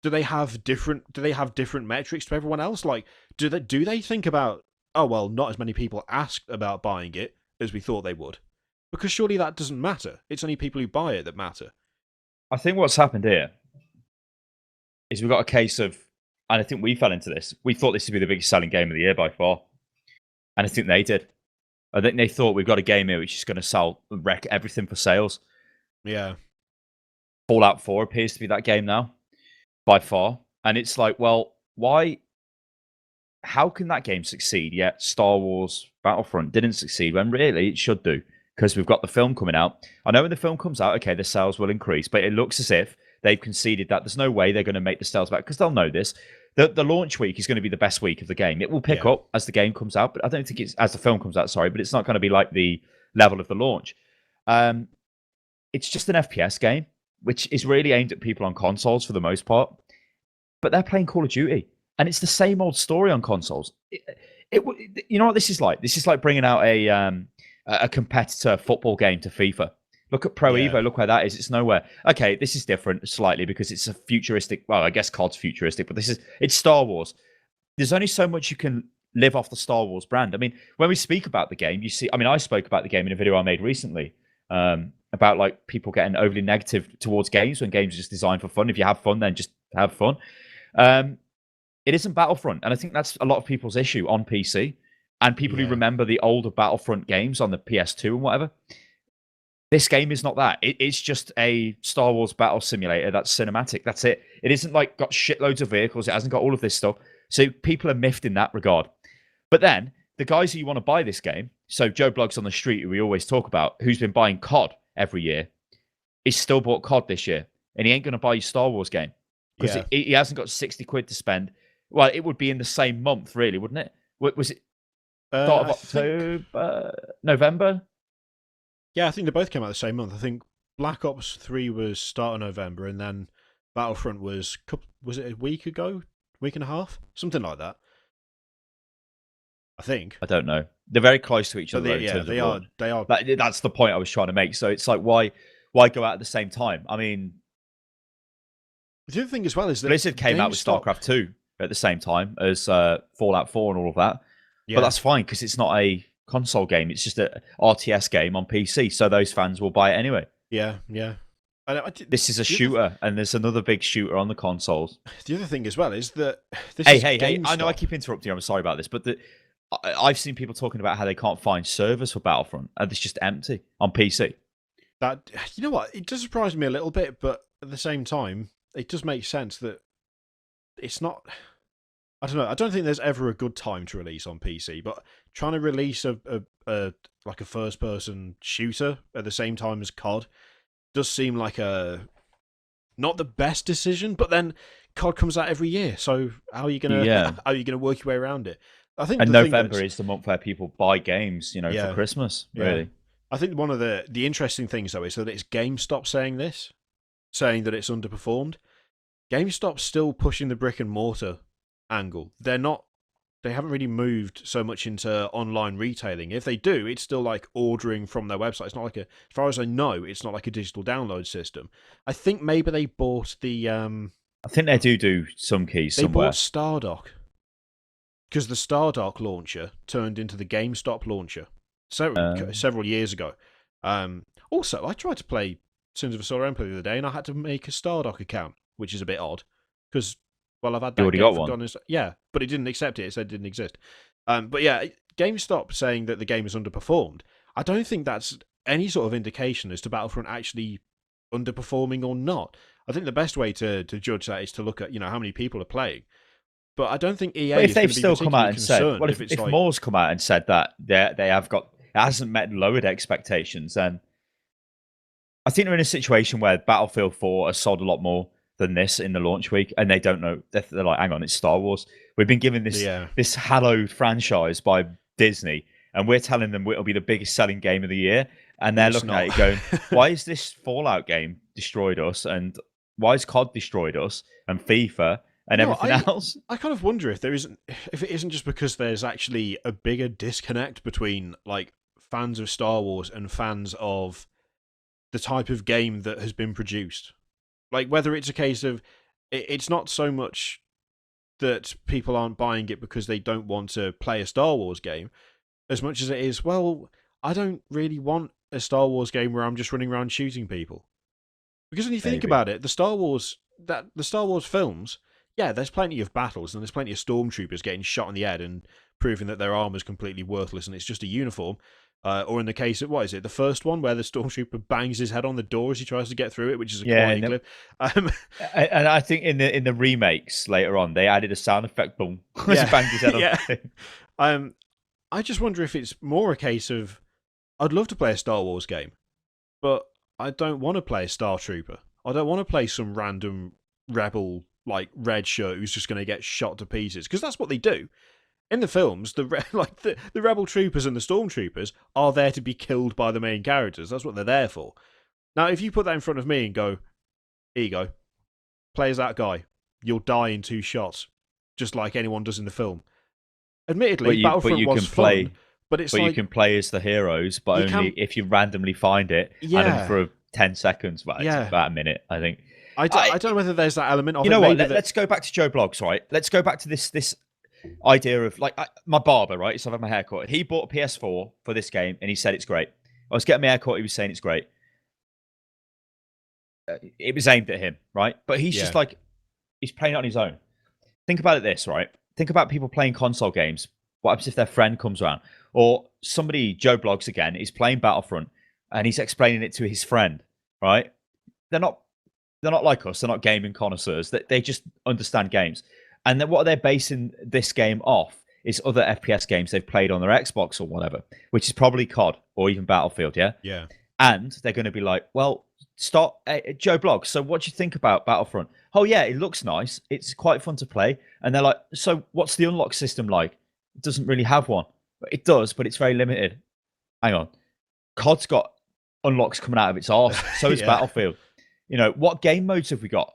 Do they have different metrics to everyone else? Like, do they think about, oh well, not as many people asked about buying it as we thought they would? Because surely that doesn't matter. It's only people who buy it that matter. I think what's happened here is we've got a case of, and I think we fell into this. We thought this would be the biggest selling game of the year by far. And I think they did. I think they thought we've got a game here which is going to wreck everything for sales. Yeah. Fallout 4 appears to be that game now, by far. And it's like, well, why? How can that game succeed yet Star Wars Battlefront didn't succeed when really it should do? Because we've got the film coming out. I know when the film comes out, okay, the sales will increase, but it looks as if they've conceded that there's no way they're going to make the sales back, because they'll know this. The launch week is going to be the best week of the game. It will pick up as the game comes out, but I don't think it's as the film comes out, sorry, but it's not going to be like the level of the launch. It's just an FPS game, which is really aimed at people on consoles for the most part, but they're playing Call of Duty, and it's the same old story on consoles. You know what this is like? This is like bringing out a competitor football game to FIFA. Look at Pro Evo, look where that is. It's nowhere. Okay, this is different slightly because it's a futuristic, well, I guess COD's futuristic, but it's Star Wars. There's only so much you can live off the Star Wars brand. I mean, when we speak about the game, I spoke about the game in a video I made recently, about like people getting overly negative towards games when games are just designed for fun. If you have fun, then just have fun. It isn't Battlefront, and I think that's a lot of people's issue on PC, and people who remember the older Battlefront games on the PS2 and whatever. This game is not that. It's just a Star Wars battle simulator that's cinematic. That's it. It isn't like got shitloads of vehicles. It hasn't got all of this stuff. So people are miffed in that regard. But then the guys who want to buy this game, so Joe Bloggs on the street, who we always talk about, who's been buying COD every year, he's still bought COD this year, and he ain't going to buy a Star Wars game because he hasn't got 60 quid to spend. Well, it would be in the same month, really, wouldn't it? Was it start of October, November? Yeah, I think they both came out the same month. I think Black Ops 3 was start of November, and then Battlefront was it a week ago? Week and a half? Something like that. I think. I don't know. They're very close to each other. They are. That's the point I was trying to make. So it's like, why go out at the same time? I mean, the other thing as well is that Blizzard came out with StarCraft 2 at the same time as Fallout 4 and all of that. Yeah. But that's fine because it's not a console game. It's just a RTS game on PC. So those fans will buy it anyway. Yeah. This is a shooter, and there's another big shooter on the consoles. The other thing as well is that hey, I know I keep interrupting you. I'm sorry about this, but I've seen people talking about how they can't find servers for Battlefront, and it's just empty on PC. That, you know what, it does surprise me a little bit, but at the same time, it does make sense that it's not. I don't know. I don't think there's ever a good time to release on PC, but trying to release a first-person shooter at the same time as COD does seem like not the best decision. But then COD comes out every year, so how are you gonna work your way around it? I think. And November is the month where people buy games, for Christmas. Really, yeah. I think one of the interesting things though is that it's GameStop saying that it's underperformed. GameStop's still pushing the brick and mortar angle. They haven't really moved so much into online retailing. If they do, it's still like ordering from their website. It's not like as far as I know, it's not like a digital download system. I think maybe they bought the I think they do some keys somewhere. They bought Stardock because the Stardock launcher turned into the GameStop launcher several years ago. Also, I tried to play Sins of a Solar Empire the other day, and I had to make a Stardock account, which is a bit odd because, well, I've had that. You already got one. Yeah, but it didn't accept it. It said it didn't exist. But yeah, GameStop saying that the game is underperformed. I don't think that's any sort of indication as to Battlefront actually underperforming or not. I think the best way to judge that is to look at how many people are playing. But I don't think EA. But if they've still come out and said, well, if Moore's come out and said that they have got, it hasn't met lowered expectations, then I think they're in a situation where Battlefield 4 has sold a lot more than this in the launch week, and they don't know. They're like, hang on, it's Star Wars. We've been given this hallowed franchise by Disney, and we're telling them it'll be the biggest selling game of the year, and they're looking at it going, why is this Fallout game destroyed us, and why has COD destroyed us, and FIFA, and everything else. I kind of wonder if if it isn't just because there's actually a bigger disconnect between like fans of Star Wars and fans of the type of game that has been produced. Like whether it's a case of it's not so much that people aren't buying it because they don't want to play a Star Wars game, as much as it is, well, I don't really want a Star Wars game where I'm just running around shooting people. Because when you think about it, the Star Wars films, yeah, there's plenty of battles and there's plenty of stormtroopers getting shot in the head and proving that their armor's completely worthless and it's just a uniform. Or in the case of, what is it, the first one where the stormtrooper bangs his head on the door as he tries to get through it, which is a quality clip. And I think in the remakes later on, they added a sound effect, boom, as he bangs his head on the thing. I just wonder if it's more a case of, I'd love to play a Star Wars game, but I don't want to play a Star Trooper. I don't want to play some random rebel, like, red shirt who's just going to get shot to pieces, because that's what they do. In the films, the rebel troopers and the stormtroopers are there to be killed by the main characters. That's what they're there for. Now, if you put that in front of me and go, here you go, play as that guy, you'll die in 2 shots, just like anyone does in the film. Admittedly, Battlefront was fun, but it's like... you can play as the heroes, but only if you randomly find it, and only for 10 seconds, but it's about a minute, I think. I don't know whether there's that element of it. You know what, let's go back to Joe Blogs, right? Let's go back to this idea of, like, my barber, right? So I've had my hair cut. He bought a PS4 for this game, and he said it's great. I was getting my hair cut, he was saying it's great. It was aimed at him, right? But he's just like, he's playing it on his own. Think about it this, right? Think about people playing console games. What happens if their friend comes around? Or somebody, Joe Blogs again, is playing Battlefront, and he's explaining it to his friend, right? They're not like us. They're not gaming connoisseurs. They just understand games. And then what they're basing this game off is other FPS games they've played on their Xbox or whatever, which is probably COD or even Battlefield, yeah? Yeah. And they're going to be like, well, stop, Joe Blogs, so what do you think about Battlefront? Oh, yeah, it looks nice. It's quite fun to play. And they're like, so what's the unlock system like? It doesn't really have one. It does, but it's very limited. Hang on. COD's got unlocks coming out of its arse. So is Battlefield. You know, what game modes have we got?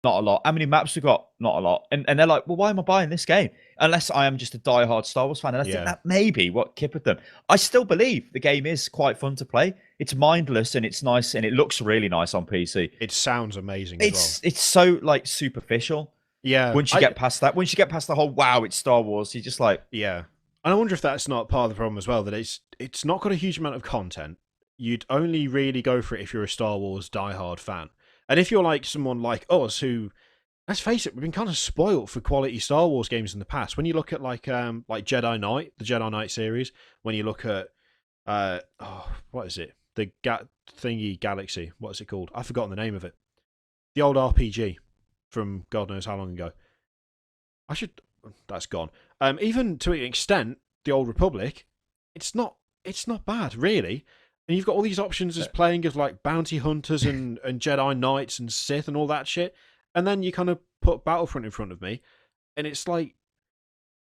Not a lot. How many maps we got? Not a lot. And they're like, well, why am I buying this game? Unless I am just a diehard Star Wars fan. And I think that may be what kippered them. I still believe the game is quite fun to play. It's mindless and it's nice and it looks really nice on PC. It sounds amazing as well. It's so, like, superficial. Yeah. Once you get past that, once you get past the whole, wow, it's Star Wars, you're just like... Yeah. And I wonder if that's not part of the problem as well, that it's not got a huge amount of content. You'd only really go for it if you're a Star Wars diehard fan. And if you're like someone like us who, let's face it, we've been kind of spoilt for quality Star Wars games in the past. When you look at like Jedi Knight, the Jedi Knight series, when you look at what is it? The thingy Galaxy. What is it called? I've forgotten the name of it. The old RPG from God knows how long ago. That's gone. Even to an extent, the Old Republic, it's not bad, really. And you've got all these options as playing as like bounty hunters and Jedi Knights and Sith and all that shit. And then you kind of put Battlefront in front of me. And it's like,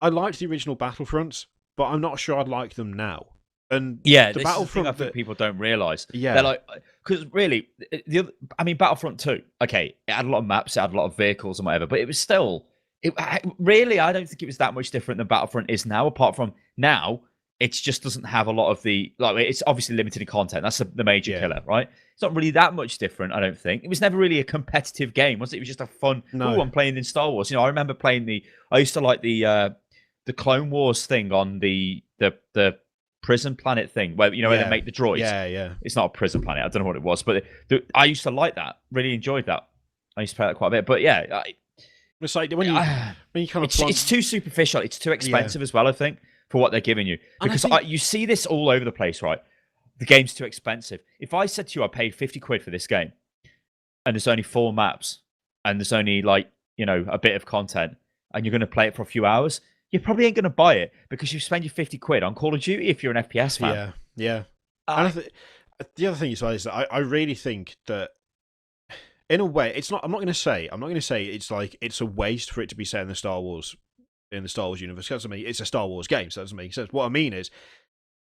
I liked the original Battlefronts, but I'm not sure I'd like them now. And yeah, the Battlefront, I think people don't realise. Yeah. They're like, because really, Battlefront 2, okay, it had a lot of maps, it had a lot of vehicles and whatever, but it was still, really, I don't think it was that much different than Battlefront is now, apart from now, it just doesn't have a lot of the, like, it's obviously limited in content. That's the major killer, right? It's not really that much different, I don't think. It was never really a competitive game, was it? It was just a fun, I'm playing in Star Wars. You know, I remember playing I used to like the Clone Wars thing on the prison planet thing, where, you know, where they make the droids. Yeah. It's not a prison planet, I don't know what it was, but I used to like that, really enjoyed that. I used to play that quite a bit, but yeah. It's like when you kind of it's too superficial, it's too expensive as well, I think, for what they're giving you. Because you see this all over the place, right? The game's too expensive. If I said to you I paid 50 quid for this game, and there's only 4 maps, and there's only, like, you know, a bit of content, and you're going to play it for a few hours, you probably ain't going to buy it because you spend your 50 quid on Call of Duty if you're an FPS fan. Yeah. And the other thing is that I really think that, in a way, I'm not going to say it's like it's a waste for it to be set in the Star Wars universe. That doesn't mean it's a Star Wars game, so that doesn't make sense. What I mean is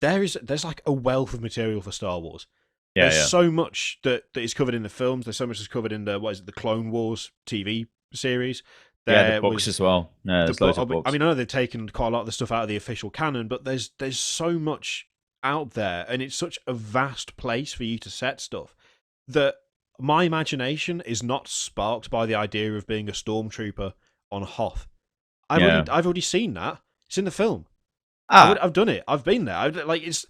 there's like a wealth of material for Star Wars. There's so much that is covered in the films. There's so much that's covered in the Clone Wars TV series. Yeah, the books as well. Yeah, there's loads of books. I mean, I know they've taken quite a lot of the stuff out of the official canon, but there's so much out there, and it's such a vast place for you to set stuff that my imagination is not sparked by the idea of being a stormtrooper on Hoth. I've already seen that. It's in the film. I've done it. I've been there.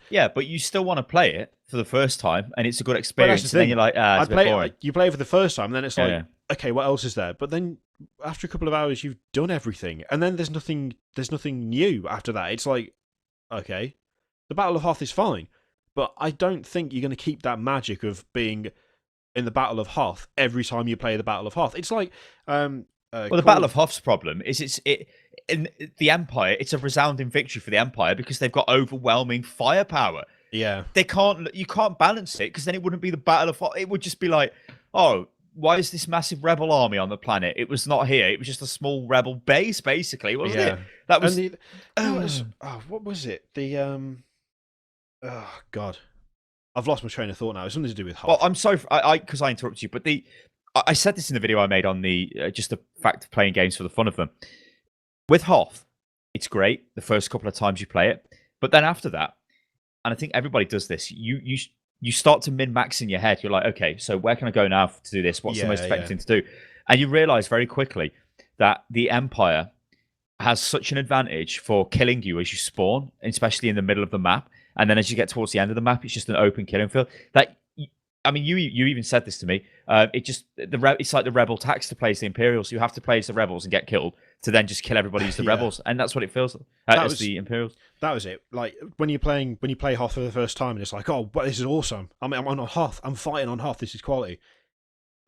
Yeah, but you still want to play it for the first time, and it's a good experience. And then you're like, it's a bit boring. You play it for the first time, and then it's like, okay, what else is there? But then after a couple of hours, you've done everything, and then there's nothing new after that. It's like, okay, the Battle of Hoth is fine, but I don't think you're going to keep that magic of being in the Battle of Hoth every time you play the Battle of Hoth. It's like, the Battle of Hoth's problem is in the Empire. It's a resounding victory for the Empire because they've got overwhelming firepower. Yeah, you can't balance it because then it wouldn't be the Battle of Hoth. It would just be like, oh, why is this massive rebel army on the planet? It was not here. It was just a small rebel base, basically, wasn't it? That was. What was it? Oh God, I've lost my train of thought now. It's something to do with Hoth. Well, I'm sorry because I interrupted you, but I said this in the video I made on the just the fact of playing games for the fun of them. With Hoth, it's great the first couple of times you play it, but then after that, and I think everybody does this, you start to min-max in your head. You're like, okay, so where can I go now to do this? What's the most effective thing to do? And you realize very quickly that the Empire has such an advantage for killing you as you spawn, especially in the middle of the map. And then as you get towards the end of the map, it's just an open killing field. I mean, you even said this to me. It's like the rebel tax to play as the Imperials. You have to play as the rebels and get killed to then just kill everybody as the rebels, and that's what it feels like as the Imperials. That was it. Like when you play Hoth for the first time, and it's like, oh, but this is awesome. I mean, I'm on Hoth. I'm fighting on Hoth. This is quality.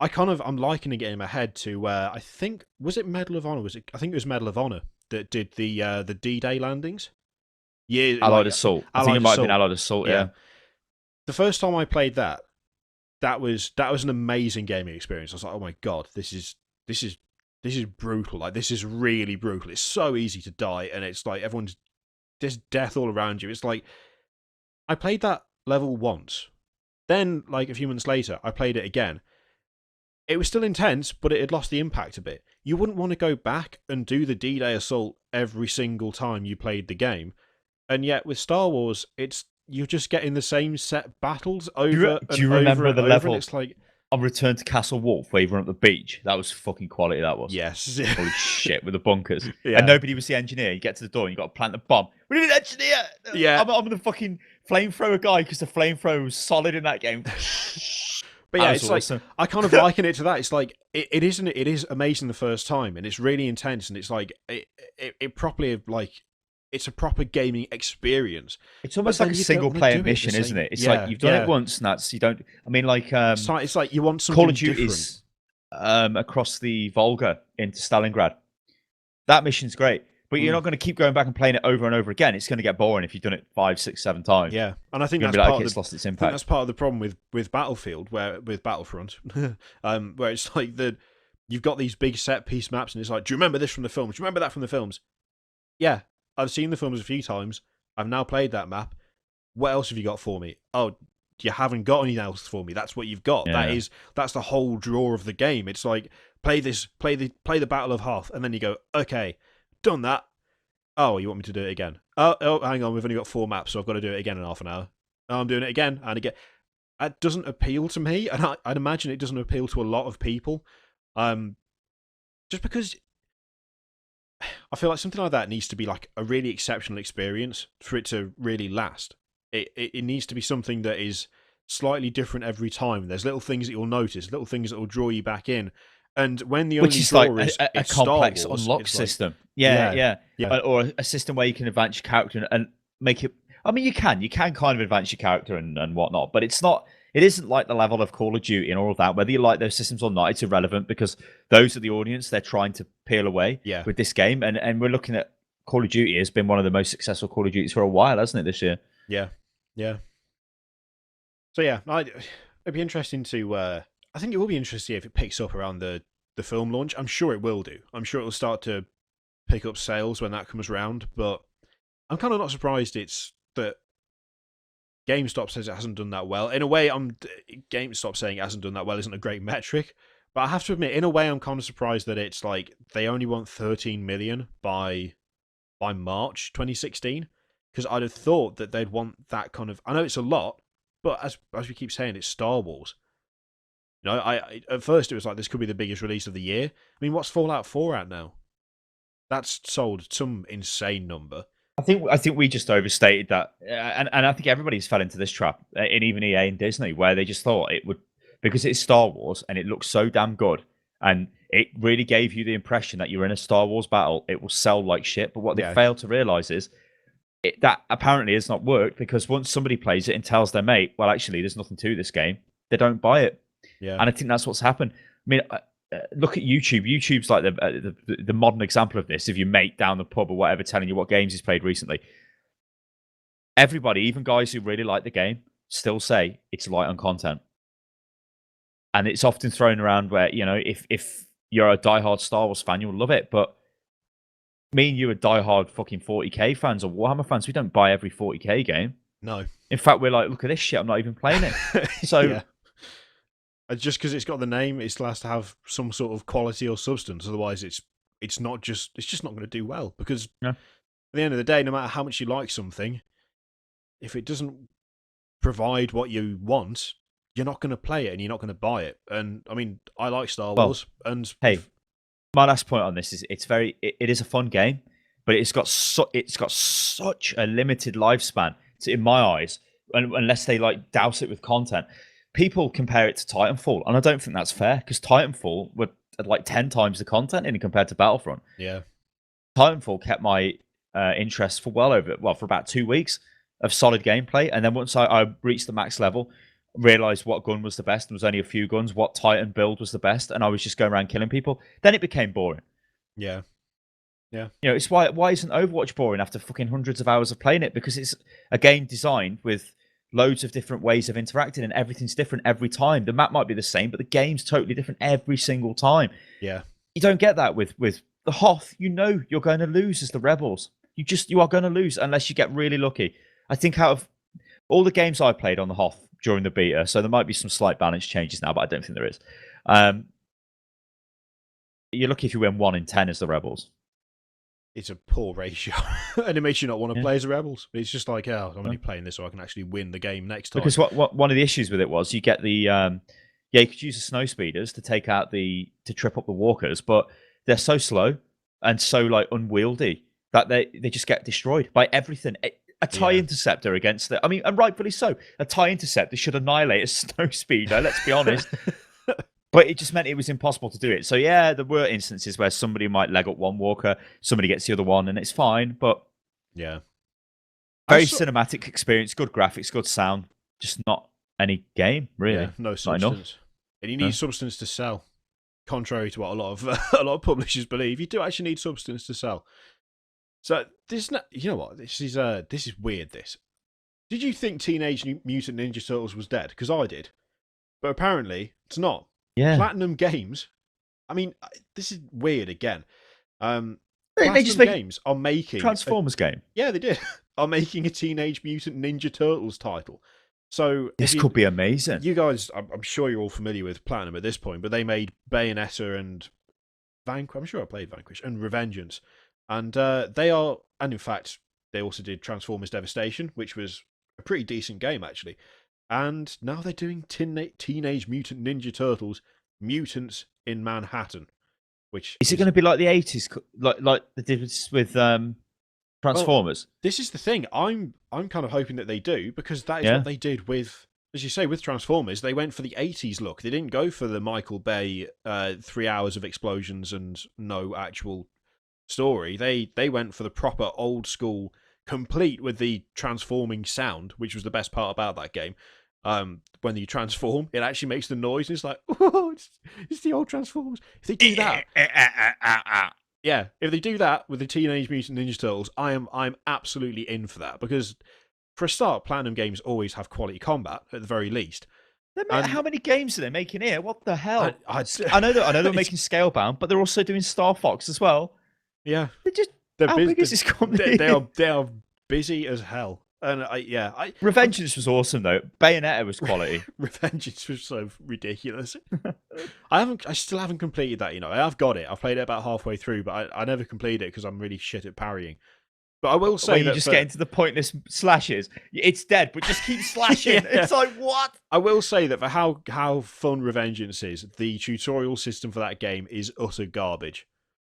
I'm likening it in my head to I think was it Medal of Honor? I think it was Medal of Honor that did the D-Day landings. Yeah, Allied Assault. I think it might have been Allied Assault. Yeah. The first time I played that was an amazing gaming experience. I was like, oh my God, this is brutal. Like, this is really brutal. It's so easy to die, and it's like there's death all around you. It's like I played that level once, then like a few months later, I played it again. It was still intense, but it had lost the impact a bit. You wouldn't want to go back and do the D-Day assault every single time you played the game, and yet with Star Wars, you're just getting the same set battles over. Do you remember the level? It's like on Return to Castle Wolf, where you run up the beach. That was fucking quality. That was. Yes. Holy shit, with the bunkers. Yeah. And nobody was the engineer. You get to the door and you got to plant the bomb. We need an engineer. Yeah. I'm the fucking flamethrower guy because the flamethrower was solid in that game. But yeah, it's awesome. Like I kind of liken it to that. It's like it is amazing the first time, and it's really intense, and it's like it properly like. It's a proper gaming experience. It's almost like a single-player mission, isn't it? It's like you've done it once, and that's you don't. I mean, like it's like you want something Call of Duty's across the Volga into Stalingrad. That mission's great, but you're not going to keep going back and playing it over and over again. It's going to get boring if you've done it 5, 6, 7 times. Yeah, and I think that's it's lost its impact. That's part of the problem with Battlefield, with Battlefront, where it's like you've got these big set piece maps, and it's like, do you remember this from the films? Do you remember that from the films? Yeah. I've seen the films a few times. I've now played that map. What else have you got for me? Oh, you haven't got anything else for me. That's what you've got. Yeah. That's the whole draw of the game. It's like play the Battle of Hoth, and then you go, okay, done that. Oh, you want me to do it again? Oh, hang on, we've only got 4 maps, so I've got to do it again in half an hour. Oh, I'm doing it again and again. That doesn't appeal to me, and I'd imagine it doesn't appeal to a lot of people. Just because I feel like something like that needs to be like a really exceptional experience for it to really last. It needs to be something that is slightly different every time. There's little things that you'll notice, little things that will draw you back in. And when the only draw like is a complex unlock system, yeah, or a system where you can advance your character and make it. I mean, you can kind of advance your character and whatnot, but it isn't like the level of Call of Duty and all of that. Whether you like those systems or not, it's irrelevant because those are the audience they're trying to peel away with this game. And we're looking at Call of Duty has been one of the most successful Call of Duties for a while, hasn't it, this year? Yeah. So yeah, it'd be interesting to. I think it will be interesting if it picks up around the film launch. I'm sure it will do. I'm sure it will start to pick up sales when that comes around. But I'm kind of not surprised that GameStop says it hasn't done that well. In a way, GameStop saying it hasn't done that well isn't a great metric, But I have to admit, in a way, I'm kind of surprised that it's like they only want 13 million by March 2016, because I'd have thought that they'd want that kind of. I know it's a lot, but as we keep saying, it's Star Wars. You know, I at first it was like this could be the biggest release of the year. I mean, what's Fallout 4 at now? That's sold some insane number. I think we just overstated that, and I think everybody's fell into this trap, and even EA and Disney, where they just thought it would, because it's Star Wars and it looks so damn good, and it really gave you the impression that you're in a Star Wars battle, it will sell like shit. But what they failed to realize is that apparently has not worked, because once somebody plays it and tells their mate, well, actually, there's nothing to this game, they don't buy it. Yeah, and I think that's what's happened. I mean, look at YouTube. YouTube's like the modern example of this. If your mate down the pub or whatever telling you what games he's played recently, everybody, even guys who really like the game, still say it's light on content. And it's often thrown around where, you know, if you're a diehard Star Wars fan, you'll love it. But me and you are diehard fucking 40k fans or Warhammer fans. We don't buy every 40k game. No. In fact, we're like, look at this shit. I'm not even playing it. So. Yeah. Just because it's got the name, it still has to have some sort of quality or substance. Otherwise, it's just not going to do well. Because at the end of the day, no matter how much you like something, if it doesn't provide what you want, you're not going to play it and you're not going to buy it. And I mean, I like Star Wars. And hey, my last point on this is it is a fun game, but it's got such a limited lifespan in my eyes, unless they like douse it with content. People compare it to Titanfall, and I don't think that's fair, because Titanfall would like 10 times the content in it compared to Battlefront. Yeah, Titanfall kept my interest for about 2 weeks of solid gameplay, and then once I reached the max level, realized what gun was the best. There was only a few guns. What Titan build was the best, and I was just going around killing people. Then it became boring. Yeah. You know, it's why isn't Overwatch boring after fucking hundreds of hours of playing it? Because it's a game designed with loads of different ways of interacting, and everything's different every time. The map might be the same, but the game's totally different every single time. Yeah. You don't get that with the Hoth. You know you're going to lose as the Rebels. You are going to lose unless you get really lucky. I think out of all the games I played on the Hoth during the beta, so there might be some slight balance changes now, but I don't think there is. You're lucky if you win 1 in 10 as the Rebels. It's a poor ratio, and it makes you not want to play as the Rebels. It's just like, I'm only playing this so I can actually win the game next time. Because what one of the issues with it was you get the you could use the snow speeders to trip up the walkers, but they're so slow and so like unwieldy that they just get destroyed by everything. A TIE interceptor against it. I mean, and rightfully so. A TIE interceptor should annihilate a snow speeder. Let's be honest. But it just meant it was impossible to do it. So yeah, there were instances where somebody might leg up one walker, somebody gets the other one, and it's fine. But yeah, very cinematic experience, good graphics, good sound. Just not any game really. Yeah, no substance. And you need substance to sell. Contrary to what a lot of publishers believe, you do actually need substance to sell. So you know what? This is weird. Did you think Teenage Mutant Ninja Turtles was dead? Because I did, but apparently it's not. Yeah. Platinum Games. I mean, this is weird again. They just Games are making Transformers game. Yeah, they did. Are making a Teenage Mutant Ninja Turtles title. So this could be amazing. You guys, I'm sure you're all familiar with Platinum at this point, but they made Bayonetta and Vanquish. I'm sure I played Vanquish and Revengeance, and they are, and in fact, they also did Transformers Devastation, which was a pretty decent game actually. And now they're doing Teenage Mutant Ninja Turtles: Mutants in Manhattan. Which is it going to be like the 80s, like the difference with Transformers? Well, this is the thing. I'm kind of hoping that they do, because that is what they did with, as you say, with Transformers. They went for the 80s look. They didn't go for the Michael Bay 3 hours of explosions and no actual story. They went for the proper old school, complete with the transforming sound, which was the best part about that game. When you transform, it actually makes the noise, and it's like, oh, it's the old Transformers. If they do that, if they do that with the Teenage Mutant Ninja Turtles, I'm absolutely in for that, because for a start, Platinum Games always have quality combat at the very least. How many games are they making here? What the hell? I know they're making Scalebound, but they're also doing Star Fox as well. Yeah, how big is this company? They are busy as hell. And Revengeance was awesome though. Bayonetta was quality. Revengeance was so ridiculous. I still haven't completed that. I have got it. I've played it about halfway through, but I never completed it because I'm really shit at parrying. But I will say where you that just get into the pointless slashes. It's dead, but just keep slashing. Yeah. It's like, what? I will say that for how fun Revengeance is, the tutorial system for that game is utter garbage.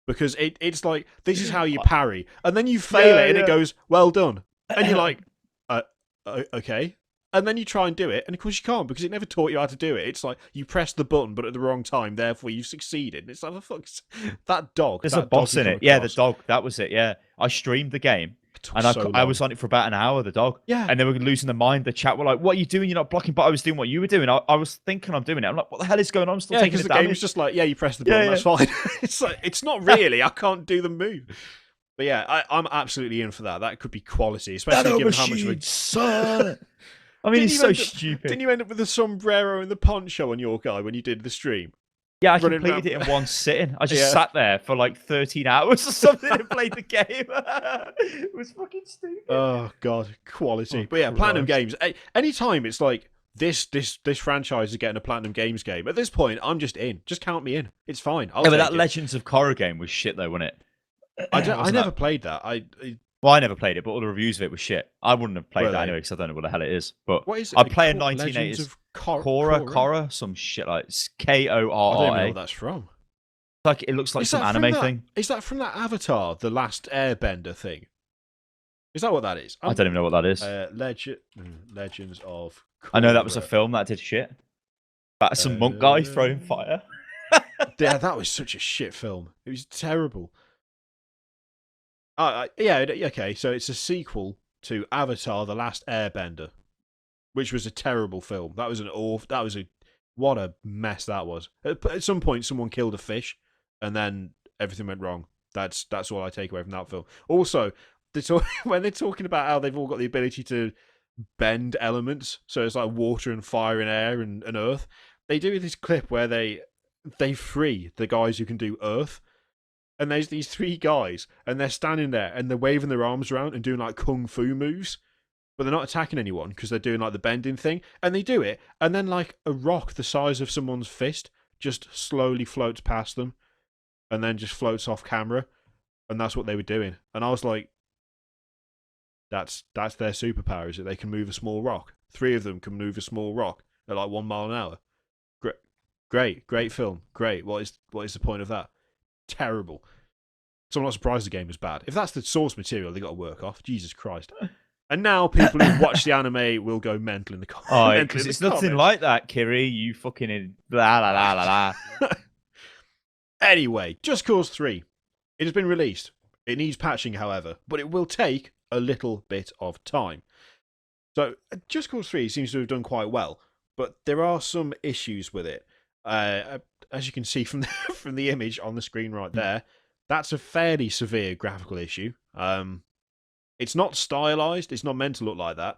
Because it's like, this is how you parry, and then you fail it, and it goes, well done. And you're like, okay. And then you try and do it, and of course you can't, because it never taught you how to do it. It's like, you pressed the button, but at the wrong time, therefore you succeeded. And it's like, fuck's that dog. There's that a boss dog in it. Yeah, the dog. That was it, yeah. I streamed the game. And I was on it for about an hour, the dog. Yeah. And they were losing their mind. The chat were like, what are you doing? You're not blocking. But I was doing what you were doing. I was thinking I'm doing it. I'm like, what the hell is going on? I'm still taking the damage. Game's just like, yeah, you press the button, that's fine. It's like, it's not really. I can't do the move. But yeah, I'm absolutely in for that. That could be quality, especially given how much... Son. I mean, it's so stupid. Didn't you end up with the sombrero and the poncho on your guy when you did the stream? Yeah, I completed it in one sitting. I just sat there for like 13 hours or something and played the game. It was fucking stupid. Oh, God. Quality. But yeah, Platinum Games. Anytime it's like, this franchise is getting a Platinum Games game, at this point, I'm just in. Just count me in. It's fine. But that Legends of Korra game was shit, though, wasn't it? I never played that. Well, I never played it, but all the reviews of it were shit. I wouldn't have played that anyway because I don't know what the hell it is. But what is it? I'd play a 1980s Korra, some shit like Korra. I don't know what that's from. Like it looks like some anime thing. Is that from that Avatar, the Last Airbender thing? Is that what that is? I don't even know what that is. Legends of Korra. I know that was a film that did shit. About some monk guy throwing fire. Yeah, that was such a shit film. It was terrible. Yeah, okay, so it's a sequel to Avatar: The Last Airbender, which was a terrible film. That was what a mess that was. At some point, someone killed a fish, and then everything went wrong. That's all I take away from that film. Also, when they're talking about how they've all got the ability to bend elements, so it's like water and fire and air and earth. They do this clip where they free the guys who can do earth. And there's these three guys, and they're standing there, and they're waving their arms around and doing like kung fu moves, but they're not attacking anyone because they're doing like the bending thing. And they do it, and then like a rock the size of someone's fist just slowly floats past them, and then just floats off camera, and that's what they were doing. And I was like, that's their superpower, is that they can move a small rock. Three of them can move a small rock at like 1 mile an hour. Great film. Great. What is the point of that? Terrible. So I'm not surprised the game was bad. If that's the source material, they got to work off. Jesus Christ. And now people who watch the anime will go mental in the comments. Oh, because it's nothing like that, Kiri. You fucking blah, blah, blah, blah, blah. Anyway, Just Cause 3. It has been released. It needs patching, however, but it will take a little bit of time. So, Just Cause 3 seems to have done quite well, but there are some issues with it. As you can see from the image on the screen right there, that's a fairly severe graphical issue. It's not stylized. It's not meant to look like that.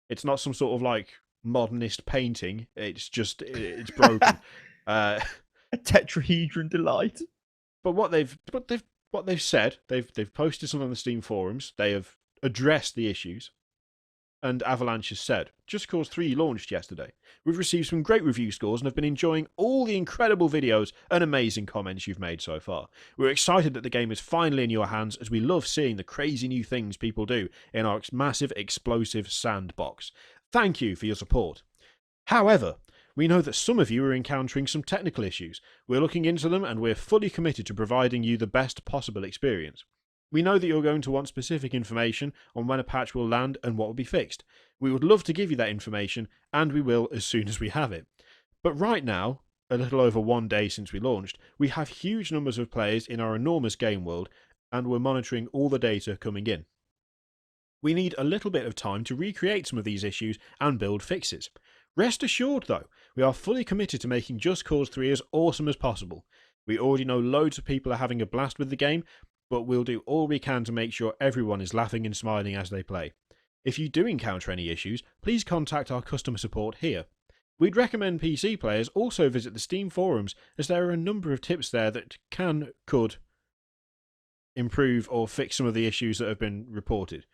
It's not some sort of like modernist painting. It's just it's broken. A tetrahedron delight. But what they've said, they've posted something on the Steam forums. They have addressed the issues. And Avalanche has said, Just Cause 3 launched yesterday. We've received some great review scores and have been enjoying all the incredible videos and amazing comments you've made so far. We're excited that the game is finally in your hands, as we love seeing the crazy new things people do in our massive explosive sandbox. Thank you for your support. However, we know that some of you are encountering some technical issues. We're looking into them and we're fully committed to providing you the best possible experience. We know that you're going to want specific information on when a patch will land and what will be fixed. We would love to give you that information, and we will as soon as we have it. But right now, a little over 1 day since we launched, we have huge numbers of players in our enormous game world, and we're monitoring all the data coming in. We need a little bit of time to recreate some of these issues and build fixes. Rest assured, though, we are fully committed to making Just Cause 3 as awesome as possible. We already know loads of people are having a blast with the game, but we'll do all we can to make sure everyone is laughing and smiling as they play. If you do encounter any issues, please contact our customer support here. We'd recommend PC players also visit the Steam forums, as there are a number of tips there that could improve or fix some of the issues that have been reported.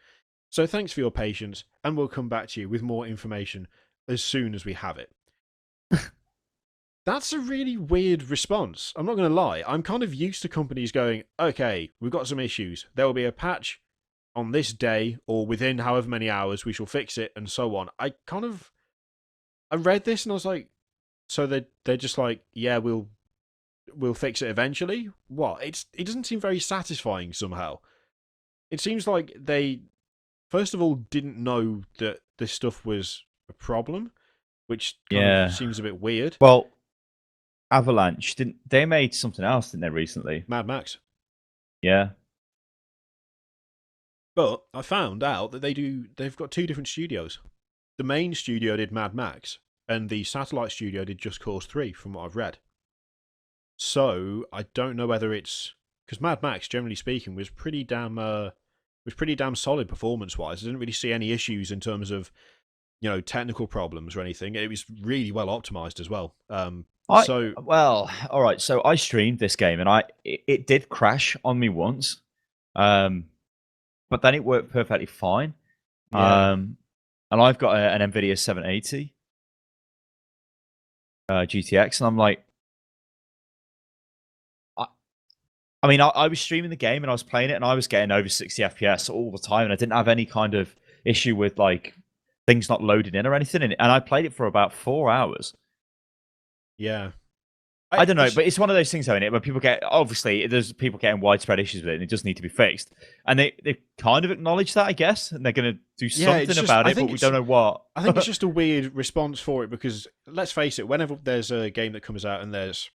So thanks for your patience, and we'll come back to you with more information as soon as we have it. That's a really weird response. I'm not going to lie. I'm kind of used to companies going, okay, we've got some issues. There will be a patch on this day or within however many hours. We shall fix it and so on. I read this and I was like, so they're just like, yeah, we'll fix it eventually. What? It doesn't seem very satisfying somehow. It seems like they, first of all, didn't know that this stuff was a problem, which kind of seems a bit weird. Well, Avalanche they made something else, didn't they, recently? Mad Max. Yeah. But I found out that they've got two different studios. The main studio did Mad Max, and the satellite studio did Just Cause 3, from what I've read. So I don't know whether it's because Mad Max, generally speaking, was pretty damn solid performance-wise. I didn't really see any issues in terms of, you know, technical problems or anything. It was really well optimized as well. Well, all right. So I streamed this game, and it did crash on me once, but then it worked perfectly fine. Yeah. And I've got an NVIDIA 780 GTX, and I'm like, I mean, I was streaming the game and I was playing it, and I was getting over 60 FPS all the time, and I didn't have any kind of issue with like things not loading in or anything. And I played it for about 4 hours. Yeah. I don't know, but it's one of those things, though, innit, where people there's people getting widespread issues with it, and it does need to be fixed. And they kind of acknowledge that, I guess, and they're going to do something about it, but we don't know what. I think it's just a weird response for it, because let's face it, whenever there's a game that comes out and there's,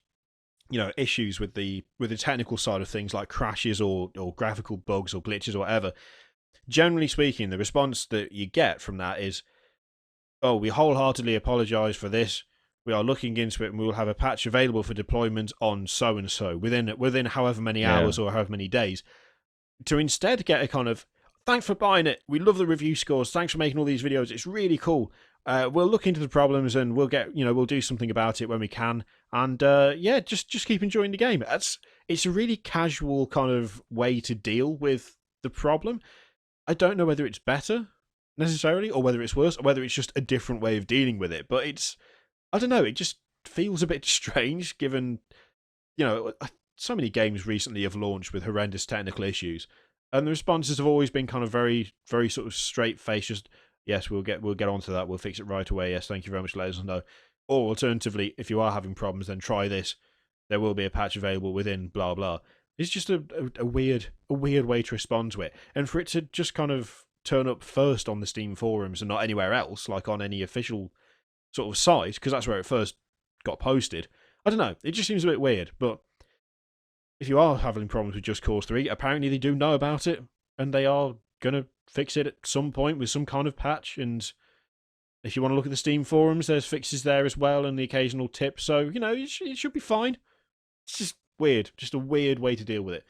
you know, issues with the technical side of things, like crashes or graphical bugs or glitches or whatever, generally speaking, the response that you get from that is, oh, we wholeheartedly apologize for this. We are looking into it, and we will have a patch available for deployment on so and so within however many hours or however many days. To instead get a kind of, thanks for buying it. We love the review scores. Thanks for making all these videos. It's really cool. We'll look into the problems, and we'll do something about it when we can. And yeah, just keep enjoying the game. It's a really casual kind of way to deal with the problem. I don't know whether it's better necessarily, or whether it's worse, or whether it's just a different way of dealing with it. But I don't know, it just feels a bit strange, given, you know, so many games recently have launched with horrendous technical issues, and the responses have always been kind of very, very sort of straight-faced, just, yes, we'll get onto that, we'll fix it right away, yes, thank you very much, let us know. Or alternatively, if you are having problems, then try this, there will be a patch available within blah blah. It's just a weird way to respond to it, and for it to just kind of turn up first on the Steam forums and not anywhere else, like on any official sort of site, because that's where it first got posted. I don't know, it just seems a bit weird. But if you are having problems with Just Cause 3, apparently they do know about it, and they are going to fix it at some point with some kind of patch. And if you want to look at the Steam forums, there's fixes there as well, and the occasional tip. So, you know, it should be fine. It's just weird, just a weird way to deal with it.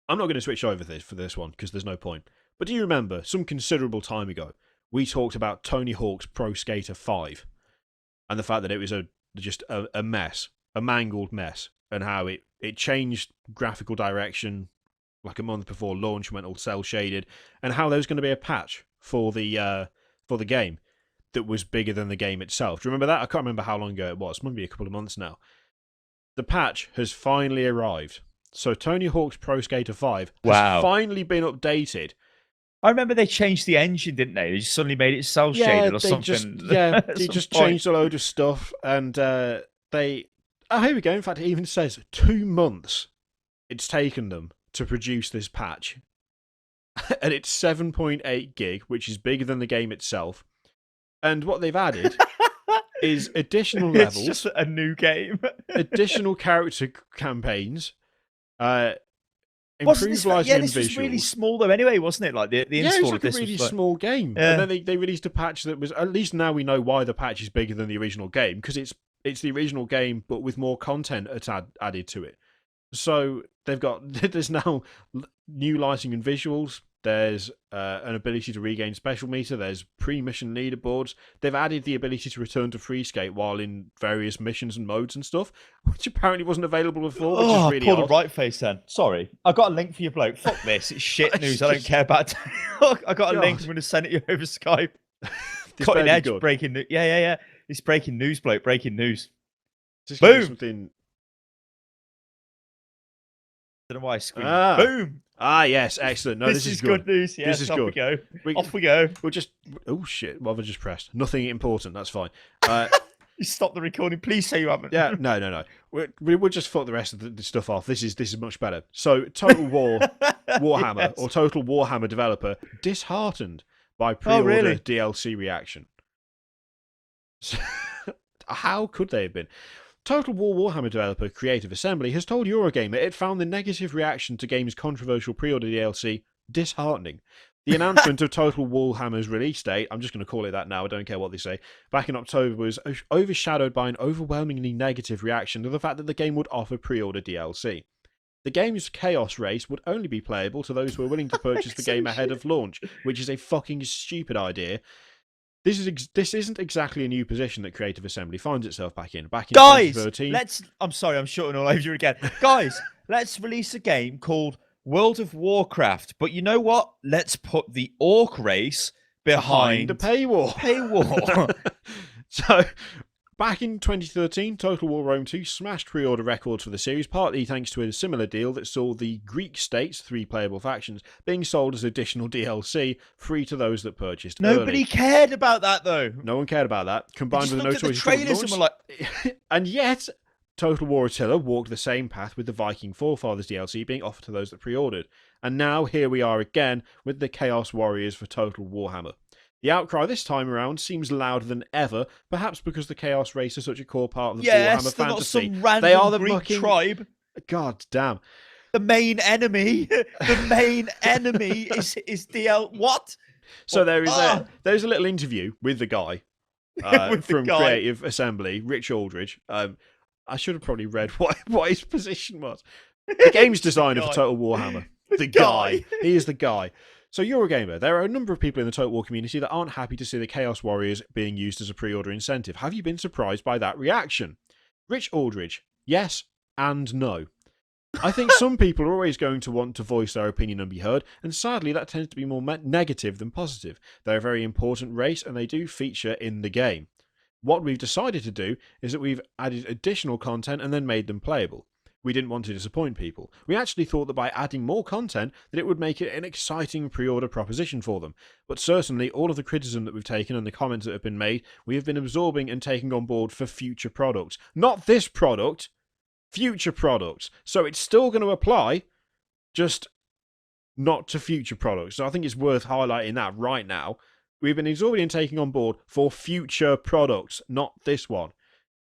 I'm not going to switch over for this one, because there's no point. But do you remember, some considerable time ago, we talked about Tony Hawk's Pro Skater 5 and the fact that it was just a mess, a mangled mess, and how it changed graphical direction like a month before launch, went all cell shaded, and how there was going to be a patch for the game that was bigger than the game itself. Do you remember that? I can't remember how long ago it was. Maybe a couple of months now. The patch has finally arrived. So Tony Hawk's Pro Skater 5 has finally been updated. I remember they changed the engine, didn't they? They just suddenly made it cel-shaded or something. They just changed a load of stuff, and they... Oh, here we go. In fact, it even says 2 months it's taken them to produce this patch. And it's 7.8 gig, which is bigger than the game itself. And what they've added is additional levels. It's just a new game. Additional character campaigns. Improved lighting and this visuals. was really small though anyway, wasn't it? Like the install it was like of this a really was small game. Yeah. And then they released a patch that was, at least now we know why the patch is bigger than the original game, because it's the original game but with more content added to it. So there's now new lighting and visuals. There's an ability to regain special meter. There's pre-mission leaderboards. They've added the ability to return to free skate while in various missions and modes and stuff, which apparently wasn't available before, which is really pulled odd. a right face then. Sorry. I got a link for you, bloke. Fuck this. It's shit news. I don't care about it. I got a link. I'm going to send it you over Skype. Cutting edge breaking news. Yeah. It's breaking news, bloke. Breaking news. Is this gonna be Boom. something? Don't know why I screamed. Ah. Boom. Yes, excellent. No, this is good. good news. Yes, This is off good. we go. We- Off we go. We'll just. Oh shit! What have I just pressed? Nothing important. That's fine. You stop the recording. Please say you haven't. Yeah, no. We'll just fuck the rest of the stuff off. This is much better. So, Total War Warhammer Yes. or Total Warhammer developer disheartened by pre-order really? DLC reaction. So, how could they have been? Total War Warhammer developer Creative Assembly has told Eurogamer it found the negative reaction to game's controversial pre-order DLC disheartening. The announcement of Total Warhammer's release date, I'm just going to call it that now, I don't care what they say, back in October was overshadowed by an overwhelmingly negative reaction to the fact that the game would offer pre-order DLC. The game's Chaos Race would only be playable to those who are willing to purchase the game ahead of launch, which is a fucking stupid idea. This isn't exactly a new position that Creative Assembly finds itself back in. Back in Guys, 2013... I'm sorry, I'm shouting all over you again. Guys, let's release a game called World of Warcraft. But you know what? Let's put the orc race behind the paywall. So, back in 2013, Total War Rome 2 smashed pre-order records for the series, partly thanks to a similar deal that saw the Greek states, 3 playable factions, being sold as additional DLC, free to those that purchased Nobody early. cared about that, though. No one cared about that. Combined with no looked at the choice trailers and were like... and yet, Total War Attila walked the same path with the Viking Forefathers DLC being offered to those that pre-ordered. And now here we are again with the Chaos Warriors for Total Warhammer. The outcry this time around seems louder than ever, perhaps because the Chaos Race is such a core part of the Warhammer they're fantasy. not some random They are the Greek fucking tribe. God damn. The main enemy. The main enemy is DL. What? So there's a little interview with the guy from Creative Assembly, Rich Aldridge. I should have probably read what his position was. The game's designer for Total Warhammer. The guy. He is the guy. So Eurogamer, there are a number of people in the Total War community that aren't happy to see the Chaos Warriors being used as a pre-order incentive. Have you been surprised by that reaction? Rich Aldridge, yes and no. I think some people are always going to want to voice their opinion and be heard, and sadly that tends to be more negative than positive. They're a very important race and they do feature in the game. What we've decided to do is that we've added additional content and then made them playable. We didn't want to disappoint people. We actually thought that by adding more content that it would make it an exciting pre-order proposition for them. But certainly all of the criticism that we've taken and the comments that have been made, we have been absorbing and taking on board for future products. Not this product, future products. So it's still going to apply, just not to future products. So I think it's worth highlighting that right now. We've been absorbing and taking on board for future products, not this one.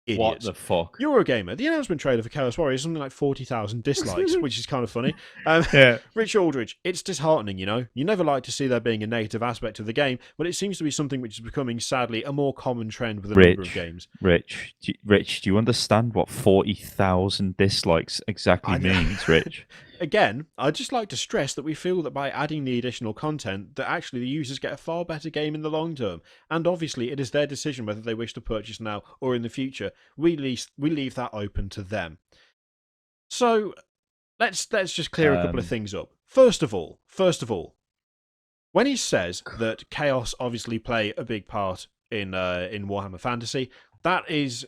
Idiots. What the fuck? Eurogamer, the announcement trailer for Chaos Warriors is something like 40,000 dislikes, which is kind of funny. Yeah. Rich Aldridge, it's disheartening, you know. You never like to see there being a negative aspect of the game, but it seems to be something which is becoming, sadly, a more common trend with a number of games. Rich, do you understand what 40,000 dislikes exactly means, Rich? Again, I'd just like to stress that we feel that by adding the additional content, that actually the users get a far better game in the long term. And obviously, it is their decision whether they wish to purchase now or in the future. We leave that open to them. So, let's just clear a couple of things up. First of all, when he says that Chaos obviously play a big part in Warhammer Fantasy, that is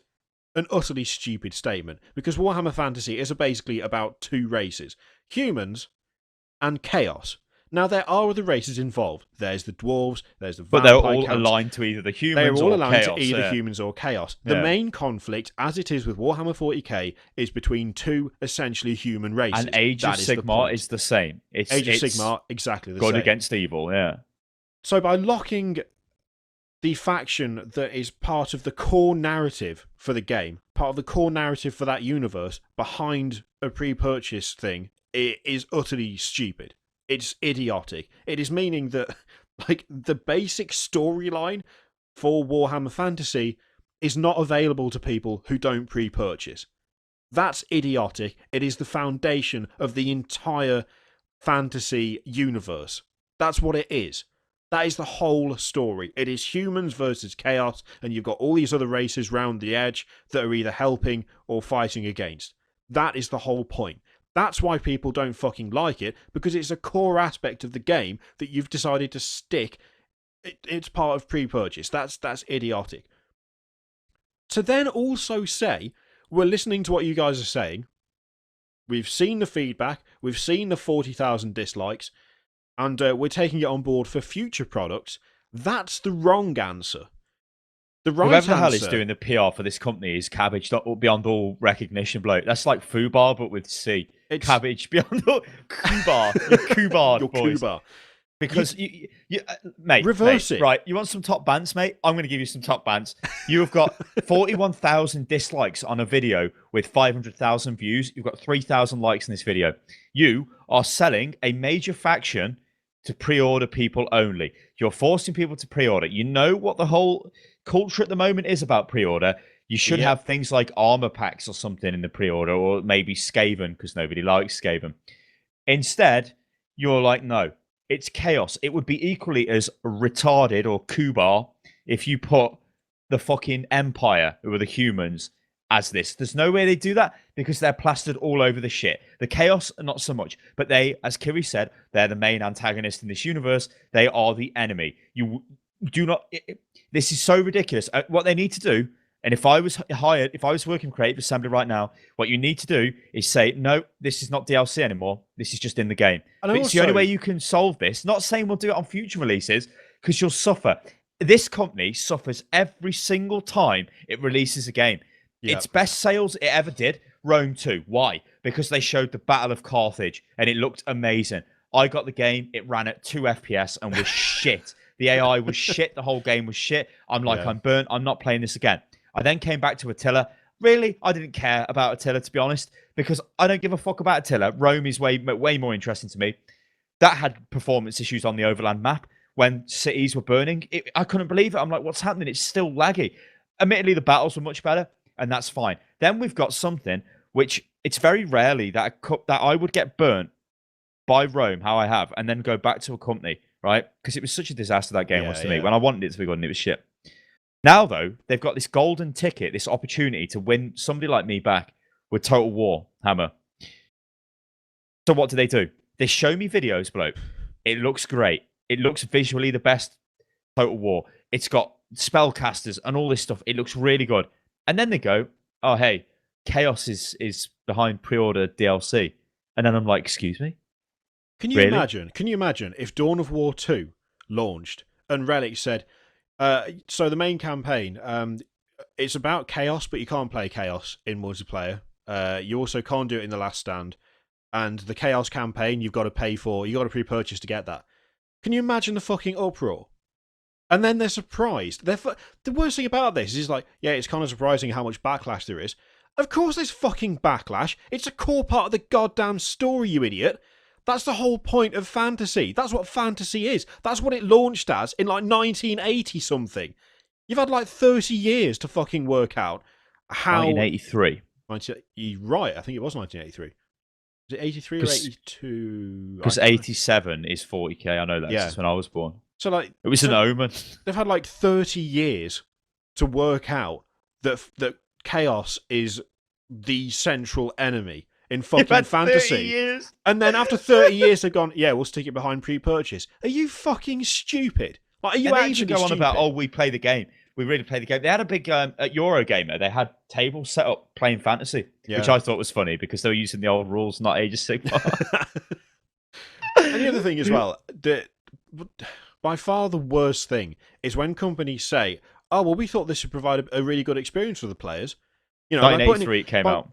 an utterly stupid statement, because Warhammer Fantasy is basically about 2 races, humans and chaos. Now, there are other races involved. There's the dwarves, there's the vampire But they're all counts. aligned to either the humans or They're all aligned chaos, to either humans or chaos. The main conflict, as it is with Warhammer 40k, is between 2 essentially human races. And Age of Sigmar is the same. Age of Sigmar, exactly the same. same. Good against evil, yeah. So by locking the faction that is part of the core narrative for the game, part of the core narrative for that universe, behind a pre-purchase thing, it is utterly stupid. It's idiotic. It is meaning that, like, the basic storyline for Warhammer Fantasy is not available to people who don't pre-purchase. That's idiotic. It is the foundation of the entire fantasy universe. That's what it is. That is the whole story. It is humans versus chaos, and you've got all these other races round the edge that are either helping or fighting against. That is the whole point. That's why people don't fucking like it, because it's a core aspect of the game that you've decided to stick. It's part of pre-purchase. That's idiotic. To then also say, we're listening to what you guys are saying. We've seen the feedback. We've seen the 40,000 dislikes. And we're taking it on board for future products. That's the wrong answer. The right Whoever the hell answer... is doing the PR for this company is cabbage beyond all recognition, bloke. That's like Fubar, but with C. It's... Cabbage beyond all... Kubar. You're Kubar, You're boys. Kubar. Because, mate, reverse it. Right, you want some top bants, mate? I'm going to give you some top bants. You have got 41,000 dislikes on a video with 500,000 views. You've got 3,000 likes in this video. You are selling a major faction to pre-order people only. You're forcing people to pre-order. You know what the whole culture at the moment is about pre-order. You should have things like armor packs or something in the pre-order, or maybe Skaven, because nobody likes Skaven. Instead, you're like, no, it's chaos. It would be equally as retarded or Kubar if you put the fucking Empire, who are the humans, as this. There's no way they do that because they're plastered all over the shit. The Chaos, not so much. But they, as Kiri said, they're the main antagonist in this universe. They are the enemy. You do not... This is so ridiculous. What they need to do, and if I was hired, if I was working Creative Assembly right now, what you need to do is say, no, this is not DLC anymore. This is just in the game. And it's the only way you can solve this. Not saying we'll do it on future releases, because you'll suffer. This company suffers every single time it releases a game. Yep. Its best sales it ever did, Rome 2. Why? Because they showed the Battle of Carthage, and it looked amazing. I got the game, it ran at 2 FPS and was shit. The AI was shit, the whole game was shit. I'm like, I'm burnt, I'm not playing this again. I then came back to Attila. Really, I didn't care about Attila, to be honest, because I don't give a fuck about Attila. Rome is way more interesting to me. That had performance issues on the Overland map when cities were burning. I couldn't believe it. I'm like, what's happening? It's still laggy. Admittedly, the battles were much better, and that's fine. Then we've got something which it's very rarely that I would get burnt by Rome, how I have, and then go back to a company, right? Because it was such a disaster that game was to me. When I wanted it to be good, and it was shit. Now, though, they've got this golden ticket, this opportunity to win somebody like me back with Total War Hammer. So what do? They show me videos, bloke. It looks great. It looks visually the best Total War. It's got spellcasters and all this stuff. It looks really good. And then they go, oh, hey, Chaos is behind pre-order DLC. And then I'm like, excuse me? Can you imagine if Dawn of War 2 launched and Relic said, so the main campaign, it's about Chaos, but you can't play Chaos in multiplayer. You also can't do it in The Last Stand. And the Chaos campaign, you've got to pay for, you've got to pre-purchase to get that. Can you imagine the fucking uproar? And then they're surprised. The worst thing about this is like, yeah, it's kind of surprising how much backlash there is. Of course there's fucking backlash. It's a core part of the goddamn story, you idiot. That's the whole point of fantasy. That's what fantasy is. That's what it launched as in like 1980 something. You've had like 30 years to fucking work out how... 1983. You're right, I think it was 1983. Was it 83 or 82? Because 87 is 40k, I know that. Yeah. That's when I was born. So like... It was an omen. They've had like 30 years to work out that Chaos is the central enemy in fucking fantasy. 30 years. And then after 30 years, they've gone, yeah, we'll stick it behind pre-purchase. Are you fucking stupid? Like, are you actually even go on about, oh, we play the game. We really play the game. They had a big, at Eurogamer, they had tables set up playing fantasy, which I thought was funny because they were using the old rules, not Age of Sigmar. And the other thing as well, by far the worst thing is when companies say, oh, well, we thought this would provide a really good experience for the players. You know, 1983 it came out.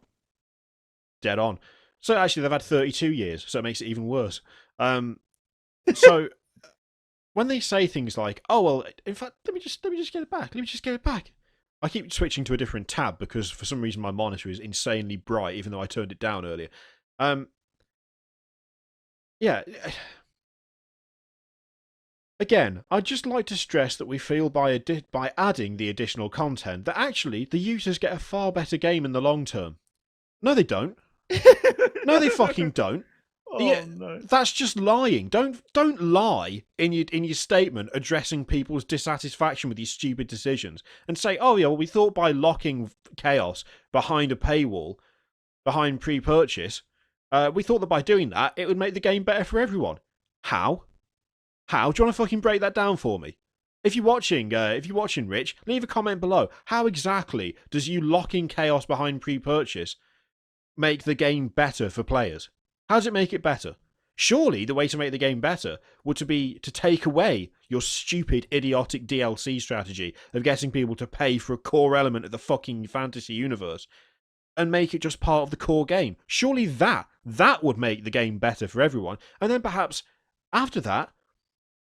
Dead on. So actually, they've had 32 years, so it makes it even worse. So when they say things like, "Oh well, in fact, let me just get it back. Let me just get it back." I keep switching to a different tab because for some reason my monitor is insanely bright, even though I turned it down earlier. Yeah. Again, I'd just like to stress that we feel by adding the additional content that actually the users get a far better game in the long term. No, they don't. No, they fucking don't. Oh, no. That's just lying. Don't lie in your statement addressing people's dissatisfaction with these stupid decisions and say, oh yeah, well, we thought by locking Chaos behind a paywall, behind pre-purchase, we thought that by doing that it would make the game better for everyone. How? Do you want to fucking break that down for me? If you're watching, Rich, leave a comment below. How exactly does you locking chaos behind pre-purchase make the game better for players? How does it make it better? Surely the way to make the game better would be to take away your stupid, idiotic DLC strategy of getting people to pay for a core element of the fucking fantasy universe and make it just part of the core game. Surely that would make the game better for everyone. And then perhaps after that,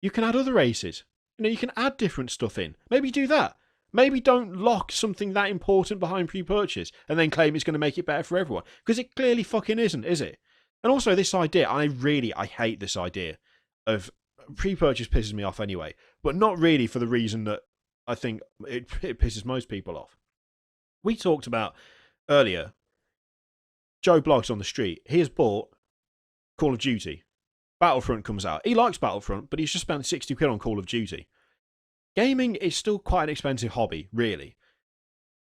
you can add other races. You can add different stuff in. Maybe do that. Maybe don't lock something that important behind pre-purchase and then claim it's going to make it better for everyone. Because it clearly fucking isn't, is it? And also this idea, I hate this idea of pre-purchase pisses me off anyway. But not really for the reason that I think it pisses most people off. We talked about earlier, Joe Blogs on the street, he has bought Call of Duty. Battlefront comes out. He likes Battlefront, but he's just spent 60 quid on Call of Duty. Gaming is still quite an expensive hobby, really.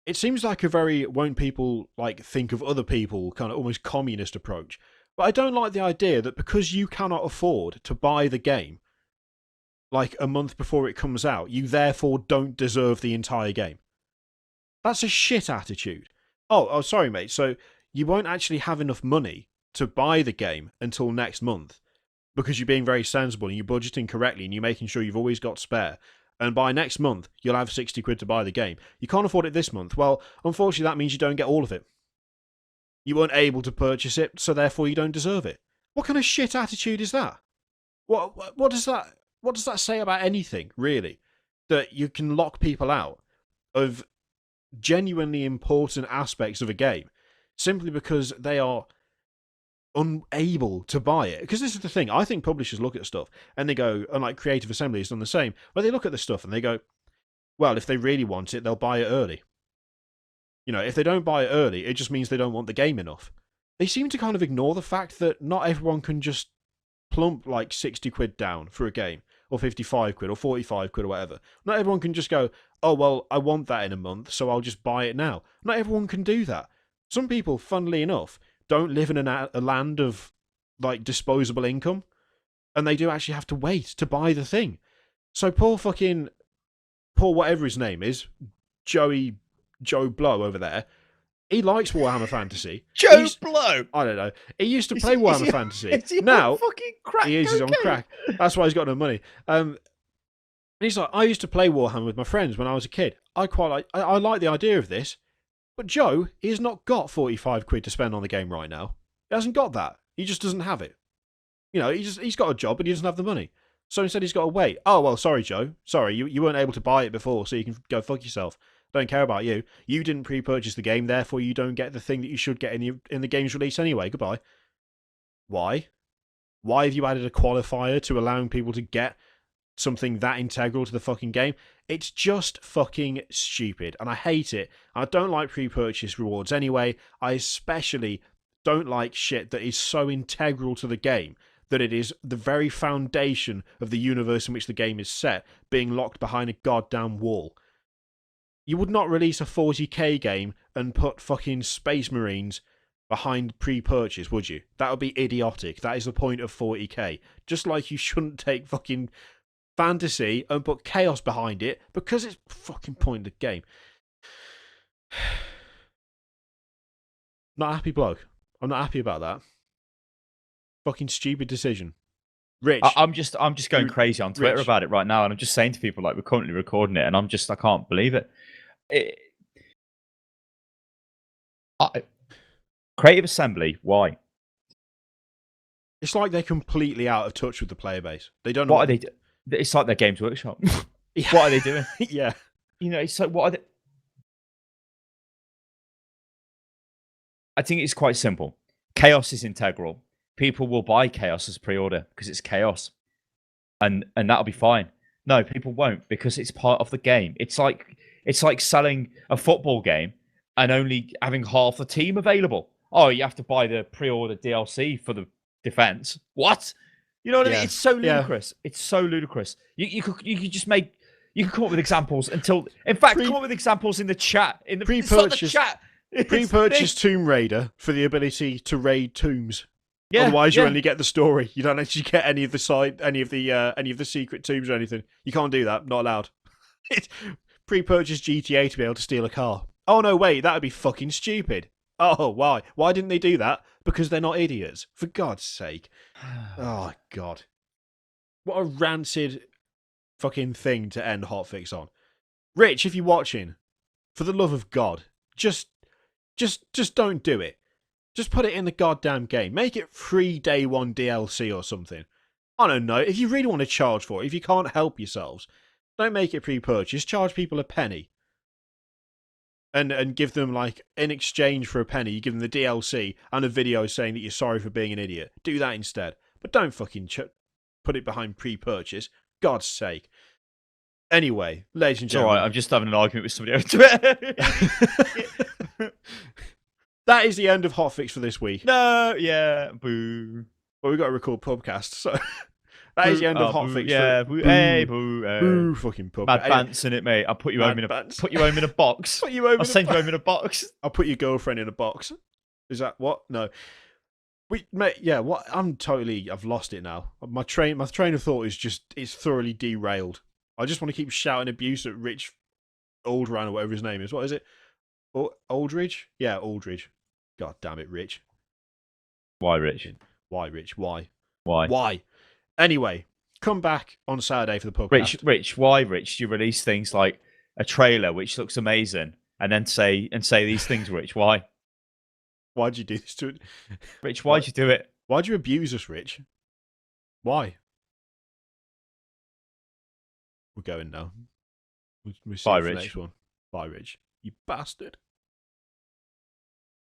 It seems like a very won't people think of other people kind of almost communist approach. But I don't like the idea that because you cannot afford to buy the game a month before it comes out, you therefore don't deserve the entire game. That's a shit attitude. Oh, sorry, mate. So you won't actually have enough money to buy the game until next month because you're being very sensible and you're budgeting correctly and you're making sure you've always got spare. And by next month, you'll have 60 quid to buy the game. You can't afford it this month. Well, unfortunately, that means you don't get all of it. You weren't able to purchase it, so therefore you don't deserve it. What kind of shit attitude is that? What does that say about anything, really? That you can lock people out of genuinely important aspects of a game simply because they are unable to buy it. Because this is the thing, I think publishers look at stuff and they go, and Creative Assembly has done the same, where they look at the stuff and they go, well, if they really want it, they'll buy it early. If they don't buy it early, it just means they don't want the game enough. They seem to kind of ignore the fact that not everyone can just plump 60 quid down for a game, or 55 quid, or 45 quid, or whatever. Not everyone can just go, oh, well, I want that in a month, so I'll just buy it now. Not everyone can do that. Some people, funnily enough, don't live in a land of disposable income, and they do actually have to wait to buy the thing. So poor whatever his name is, Joe Blow over there, he likes Warhammer Fantasy. Blow? I don't know. He used to play Warhammer Fantasy. Is he now on fucking crack? He is. He's on crack. That's why he's got no money. And he's like, I used to play Warhammer with my friends when I was a kid. I like the idea of this. But Joe, he has not got 45 quid to spend on the game right now. He hasn't got that. He just doesn't have it. He's got a job, but he doesn't have the money. So instead he's got to wait. Oh, well, sorry, Joe. Sorry, you weren't able to buy it before, so you can go fuck yourself. Don't care about you. You didn't pre-purchase the game, therefore you don't get the thing that you should get in the game's release anyway. Goodbye. Why? Why have you added a qualifier to allowing people to get something that integral to the fucking game? It's just fucking stupid, and I hate it. I don't like pre-purchase rewards anyway. I especially don't like shit that is so integral to the game that it is the very foundation of the universe in which the game is set being locked behind a goddamn wall. You would not release a 40k game and put fucking Space Marines behind pre-purchase, would you? That would be idiotic. That is the point of 40k. Just like you shouldn't take fucking fantasy and put chaos behind it because it's fucking point of the game. Not happy bloke. I'm not happy about that. Fucking stupid decision. Rich, I'm just going crazy on Twitter about it right now, and I'm just saying to people we're currently recording it, and I can't believe it. Creative Assembly, why? It's like they're completely out of touch with the player base. They don't know what are they doing. It's like their Games Workshop. Yeah. What are they doing? Yeah. It's like, what are they? I think it's quite simple. Chaos is integral. People will buy Chaos as pre-order because it's Chaos. And that'll be fine. No, people won't because it's part of the game. It's like selling a football game and only having half the team available. Oh, you have to buy the pre-order DLC for the defense. What? You know what I mean? It's so ludicrous. Yeah. It's so ludicrous. You could come up with examples come up with examples in the chat. In the pre-purchase chat. Pre-purchase Tomb Raider for the ability to raid tombs. Yeah, Otherwise, you yeah. only get the story. You don't actually get any of the secret tombs or anything. You can't do that. Not allowed. It's pre-purchase GTA to be able to steal a car. Oh no, wait, that would be fucking stupid. Oh, why? Why didn't they do that? Because they're not idiots. For God's sake. Oh God. What a rancid fucking thing to end Hotfix on. Rich, if you're watching, for the love of God, just don't do it. Just put it in the goddamn game. Make it free day one DLC or something. I don't know. If you really want to charge for it, if you can't help yourselves, don't make it pre-purchase. Charge people a penny. And give them, like, in exchange for a penny, you give them the DLC and a video saying that you're sorry for being an idiot. Do that instead. But don't fucking put it behind pre-purchase. God's sake. Anyway, ladies and gentlemen. It's alright, I'm just having an argument with somebody on Twitter. That is the end of Hotfix for this week. No, yeah, boo. Well, we've got to record podcast, so that is the end of Hotfix. Yeah, boo, hey, boo, hey. Boo, fucking pub. Bad pants in it, mate. I'll put you home in a box. I'll send you home in a box. I'll put your girlfriend in a box. Is that what? No. Mate, yeah. What? I've lost it now. My train of thought it's thoroughly derailed. I just want to keep shouting abuse at Rich Aldran or whatever his name is. What is it? Aldridge? Yeah, Aldridge. God damn it, Rich. Why, Rich? Why, Rich? Why? Why? Why? Anyway, come back on Saturday for the podcast. Rich, why, Rich? Do you release things like a trailer which looks amazing and then say these things, Rich? Why? Why'd you do this to it? Rich, why'd you do it? Why'd you abuse us, Rich? Why? We're going now. We'll see Bye, you for the Rich. next one. Bye, Rich. You bastard.